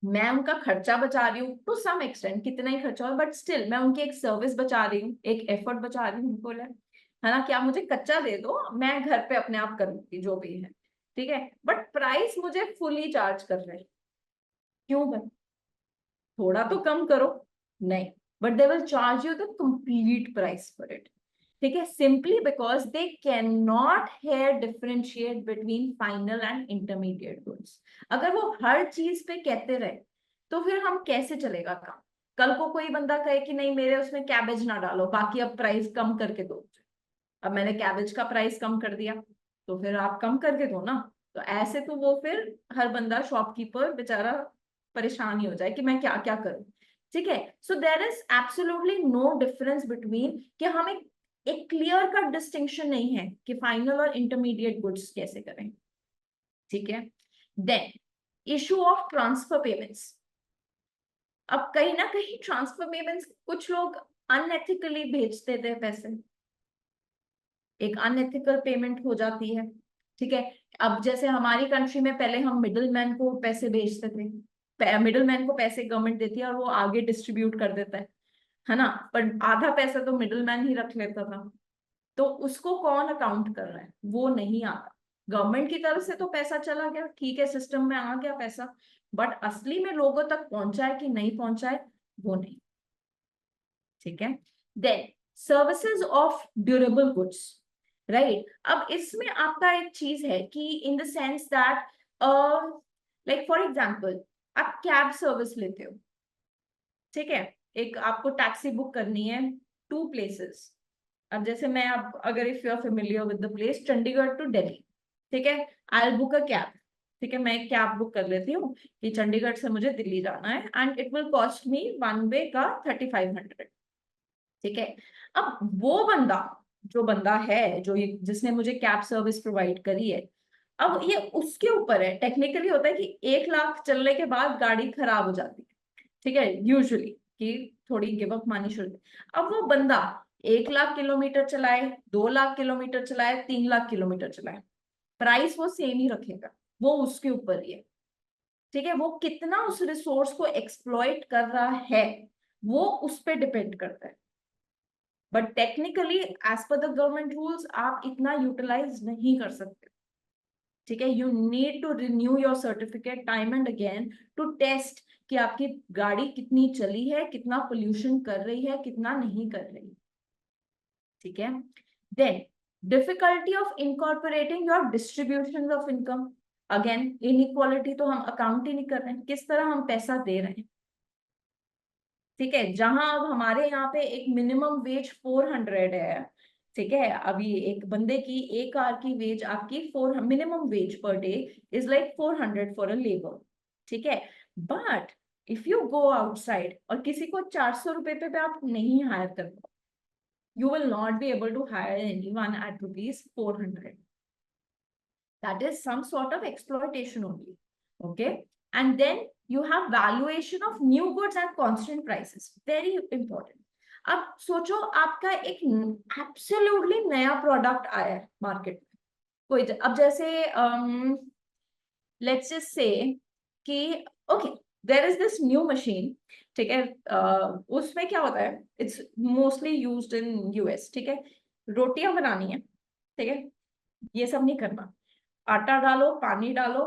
[SPEAKER 2] मैं उनका खर्चा बचा रही हूँ टू सम एक्सटेंट, कितना ही खर्चा हो, बट स्टिल मैं उनकी एक सर्विस बचा रही हूँ, एक एफर्ट बचा रही हूँ उनको, है ना? कि आप मुझे कच्चा दे दो, मैं घर पे अपने आप कर लूंगी जो भी है, ठीक है, बट प्राइस मुझे फुली चार्ज कर रहे हैं. क्यों भाई? थोड़ा तो कम करो. नहीं, but they will charge you the complete price for it, ठीक है, simply because they can not here differentiate between final and intermediate goods. अगर वो हर चीज पे कहते रहे तो फिर हम कैसे चलेगा काम? कल को कोई बंदा कहे कि नहीं मेरे उसमें कैबेज ना डालो, बाकी अब प्राइस कम करके दो. अब मैंने कैबेज का प्राइस कम कर दिया, तो फिर आप कम करके दो ना. तो ऐसे तो वो फिर हर बंदा शॉपकीपर बेचारा परेशान ही हो जाए कि मैं क्या क्या करूं, ठीक है? So there is absolutely no difference between, कि हम एक क्लियर कट डिस्टिंक्शन नहीं है कि फाइनल और इंटरमीडिएट गुड्स कैसे करें, ठीक है? Then issue of transfer payments. अब कहीं ना कहीं ट्रांसफर पेमेंट्स कुछ लोग अनएथिकली भेजते थे पैसे, एक अनएथिकल पेमेंट हो जाती है, ठीक है? अब जैसे हमारी कंट्री में पहले हम मिडिलमैन को पैसे भेजते थे, मिडिलमैन को पैसे गवर्नमेंट देती है और वो आगे डिस्ट्रीब्यूट कर देता है ना? पर आधा पैसा तो मिडिलमैन ही रख लेता था. तो उसको कौन अकाउंट कर रहा है? वो नहीं आता. गवर्नमेंट की तरफ से तो पैसा चला गया, ठीक है, सिस्टम में आ गया पैसा, बट असली में लोगों तक पहुंचा है कि नहीं पहुंचा है, वो नहीं, ठीक है? Then services of durable goods, right? अब इसमें आपका एक चीज है कि in the sense that like for example आप कैब सर्विस लेते हो, ठीक है, एक आपको टैक्सी बुक करनी है 2 प्लेसेस. अब जैसे मैं, अब अगर if you are familiar with the place Chandigarh to Delhi, ठीक है, I will book a cab, ठीक है, मैं एक कैब बुक कर लेती हूँ कि चंडीगढ़ से मुझे दिल्ली जाना है and it will cost me one way का 3500, ठीक है? अब वो बंदा, जो बंदा है, जो जिसने मुझे कैब सर्विस प्रोवाइड करी है, अब ये उसके ऊपर है. टेक्निकली होता है कि 1 लाख चलने के बाद गाड़ी खराब हो जाती है, ठीक है, यूजुअली कि थोड़ी गिव अप मानी शुरू. अब वो बंदा 1 लाख किलोमीटर चलाए, 2 लाख किलोमीटर चलाए, 3 लाख किलोमीटर चलाए, प्राइस वो सेम ही रखेगा. वो उसके ऊपर ही है, ठीक है? वो कितना उस रिसोर्स को एक्सप्लॉइट कर रहा है वो उस पर डिपेंड करता है. But technically as per the government rules आप इतना यूटिलाइज नहीं कर सकते, ठीक है? You need to renew your certificate time and again to test कि आपकी गाड़ी कितनी चली है, कितना पोल्यूशन कर रही है, कितना नहीं कर रही, ठीक है? Then difficulty of incorporating your distribution of income. Again inequality तो हम अकाउंट ही नहीं कर रहे हैं, किस तरह हम पैसा दे रहे हैं, ठीक है? जहां अब हमारे यहाँ पे एक मिनिमम वेज 400 है, ठीक है, अभी एक बंदे की 1 आवर की वेज आपकी 4 minimum wage per day is like 400 for a labour, ठीक है? But if you go outside और किसी को 400 रुपए पे आप नहीं हायर कर पाओ, you will not be able to hire anyone at rupees 400. That is some sort of exploitation only, okay? And then you have valuation of new goods and constant prices, very important. अब सोचो आपका एक absolutely नया product आया है market में, कोई अब जैसे लेट्स जस्ट से कि okay there is this new machine, ठीक है, उसमें क्या होता है, it's mostly used in US, ठीक है, रोटियां बनानी है, ठीक है, ये सब नहीं करना, आटा डालो, पानी डालो,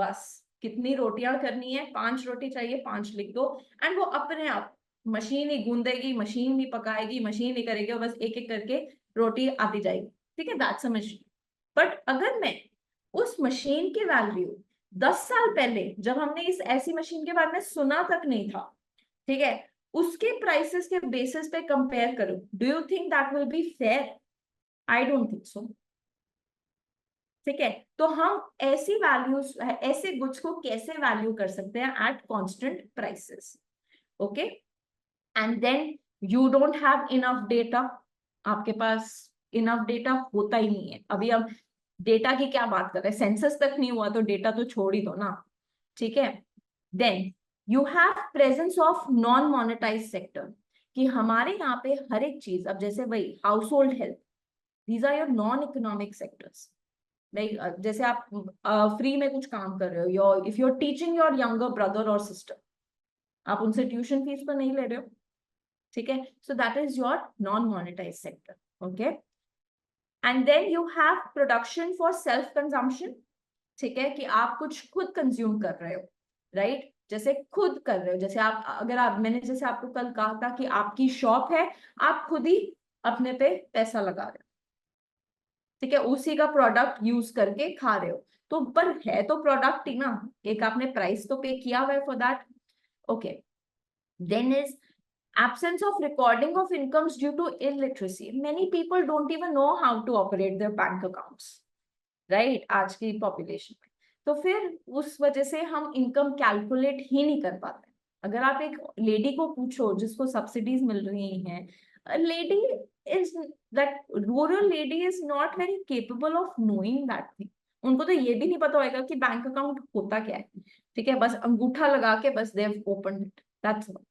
[SPEAKER 2] बस कितनी रोटियां करनी है, 5 रोटी चाहिए, 5 लिख दो, एंड वो अपने आप मशीन ही गूंदेगी, मशीन ही पकाएगी, मशीन ही करेगी, और बस एक एक करके रोटी आती जाएगी, ठीक है, दैट्स अ मशीन। बट अगर मैं उस मशीन की वैल्यू 10 साल पहले, जब हमने इस ऐसी मशीन के बारे में सुना तक नहीं था, ठीक है, उसके प्राइसेस के बेसिस पे कंपेयर करूं, do you think that will be fair? I don't think so, ठीक है। तो हम ऐसी वैल्यूज, ऐसे गुड्स को कैसे वैल्यू कर सकते हैं at constant prices, okay, and then you don't have enough data, आपके पास इनफ डेटा होता ही नहीं है। अभी हम डेटा की क्या बात कर रहे हैं, सेंसस तक नहीं हुआ तो डेटा तो छोड़ ही दो ना, ठीक है। Then you have presence of non monetise sector, कि हमारे यहाँ पे हर एक चीज, अब जैसे वही household health, these are your non economic sectors, like जैसे आप फ्री में कुछ काम कर रहे हो, your if you are teaching your younger brother और सिस्टर, आप उनसे ट्यूशन फीस पर नहीं ले रहे हो, ठीक है, so that is your non monetise sector, okay. And then you have production for self consumption, ठीक है, कि आप कुछ खुद कंज्यूम कर रहे हो, राइट, जैसे खुद कर रहे हो, जैसे आप, अगर आप, मैंने जैसे आपको कल कहा था कि आपकी शॉप है, आप खुद ही अपने पे पैसा लगा रहे हो, ठीक है, उसी का प्रोडक्ट यूज करके खा रहे हो, तो पर है तो प्रोडक्ट ही ना, एक आपने प्राइस तो पे किया हुआ है for that, okay. Then is absence of recording of incomes due to illiteracy, many people don't even know how to operate their bank accounts, right, आज की पॉपुलेशन में, तो फिर उस वजह से हम इनकम कैलकुलेट ही नहीं कर पाते। अगर आप एक लेडी को पूछो जिसको सब्सिडीज मिल रही हैं, lady is that rural lady is not very capable of knowing that thing, उनको तो ये भी नहीं पता होगा कि बैंक अकाउंट होता क्या है, ठीक है, बस अंगूठा लगा के बस they have opened it, that's all,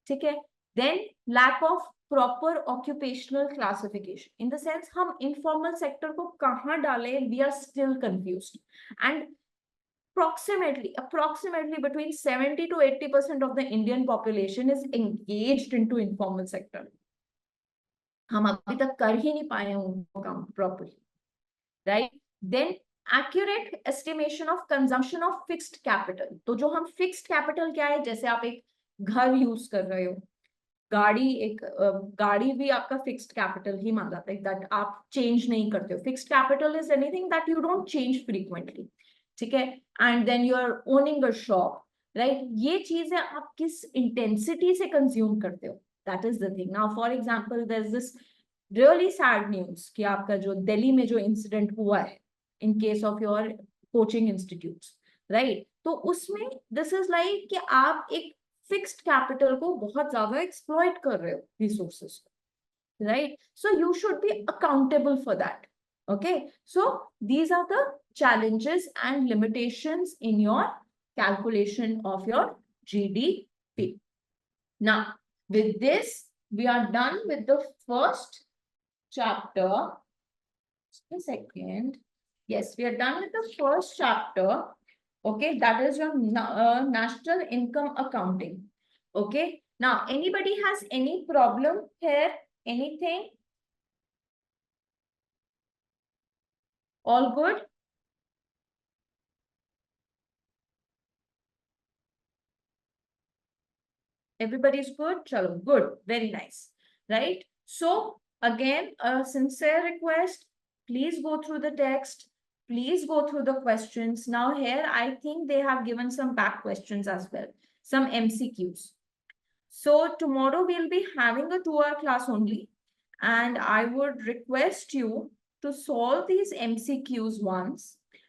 [SPEAKER 2] ठीक है। Then lack of proper occupational classification, in the sense हम इनफॉर्मल सेक्टर को कहाँ डालें, we are still confused, and approximately between 70 to 80% of the Indian population is engaged into informal sector, हम अभी तक कर ही नहीं पाए हैं उनको काम properly, right. Then accurate estimation of consumption of fixed capital, तो जो हम फिक्स्ड कैपिटल क्या है, जैसे आप एक घर यूज कर रहे हो, गाड़ी, एक गाड़ी भी आपका फिक्स्ड कैपिटल ही मान जाता है, दैट आप चेंज नहीं करते हो, fixed capital is anything that you don't change frequently, ठीक है। And then you are owning a shop, right, ये चीजें आप किस इंटेंसिटी से कंज्यूम करते हो, that is the thing. Now for example there is this really sad news कि आपका जो दिल्ली में जो इंसिडेंट हुआ है in case of your coaching institutes, right, तो उसमें दिस इज लाइक कि आप एक फिक्स्ड कैपिटल को बहुत ज्यादा एक्सप्लॉइट कर रहे हो, रिसोर्सेस को, right, so you should be accountable for that, okay, so these are the challenges and limitations in your calculation of your GDP. Now with this we are done with the first chapter. Just a second. Yes, we are done with the first chapter. Okay, that is your national income accounting. Okay, now anybody has any problem here, anything? All good? Everybody's good? Chalo, good, very nice, right? So again, a sincere request, please go through the text, please go through the questions. Now here, I think they have given some back questions as well, some MCQs. So tomorrow we'll be having a 2-hour class only, and I would request you to solve these MCQs once,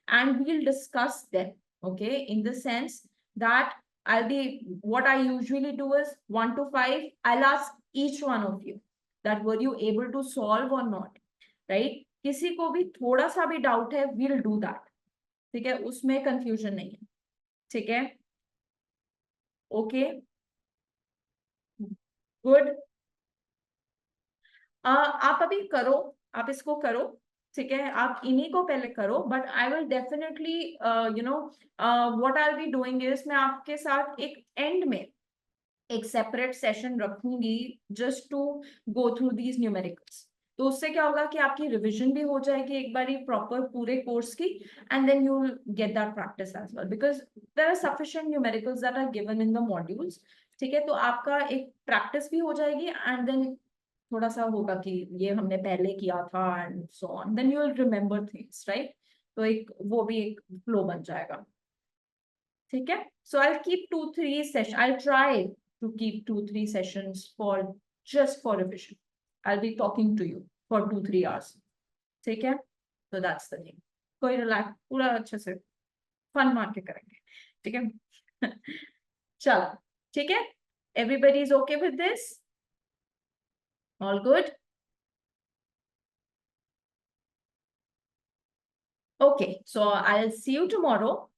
[SPEAKER 2] and we'll discuss them, okay? In the sense that what I usually do is 1 to 5, I'll ask each one of you that were you able to solve or not, right? किसी को भी थोड़ा सा भी doubt है, we'll do that, ठीक है? उसमें confusion नहीं है, ठीक है? Okay, good. आप अभी करो, आप इसको करो, ठीक है, आप इन्हीं को पहले करो, but I will definitely you know what I will be doing is, मैं आपके साथ एक एंड में एक सेपरेट सेशन रखूंगी just to go through these numericals. तो उससे क्या होगा कि आपकी रिविजन भी हो जाएगी एक बारी प्रॉपर पूरे कोर्स की, and then you will get that practice as well, because there are sufficient numericals that are given in the modules. ठीक है, तो आपका एक प्रैक्टिस भी हो जाएगी, एंड देन थोड़ा सा होगा कि ये हमने पहले किया था and so on, then you will remember things, right? तो एक वो भी एक फ्लो बन जाएगा। ठीक है, so I'll keep 2-3 sessions. I'll try to keep 2-3 sessions for just for revision. I'll be talking to you for 2-3 hours. ठीक है, so that's the thing. कोई रिलैक्स पूरा अच्छे से फन मार के करेंगे, ठीक है? चलो, ठीक है, everybody is okay with this? All good? Okay, so I'll see you tomorrow.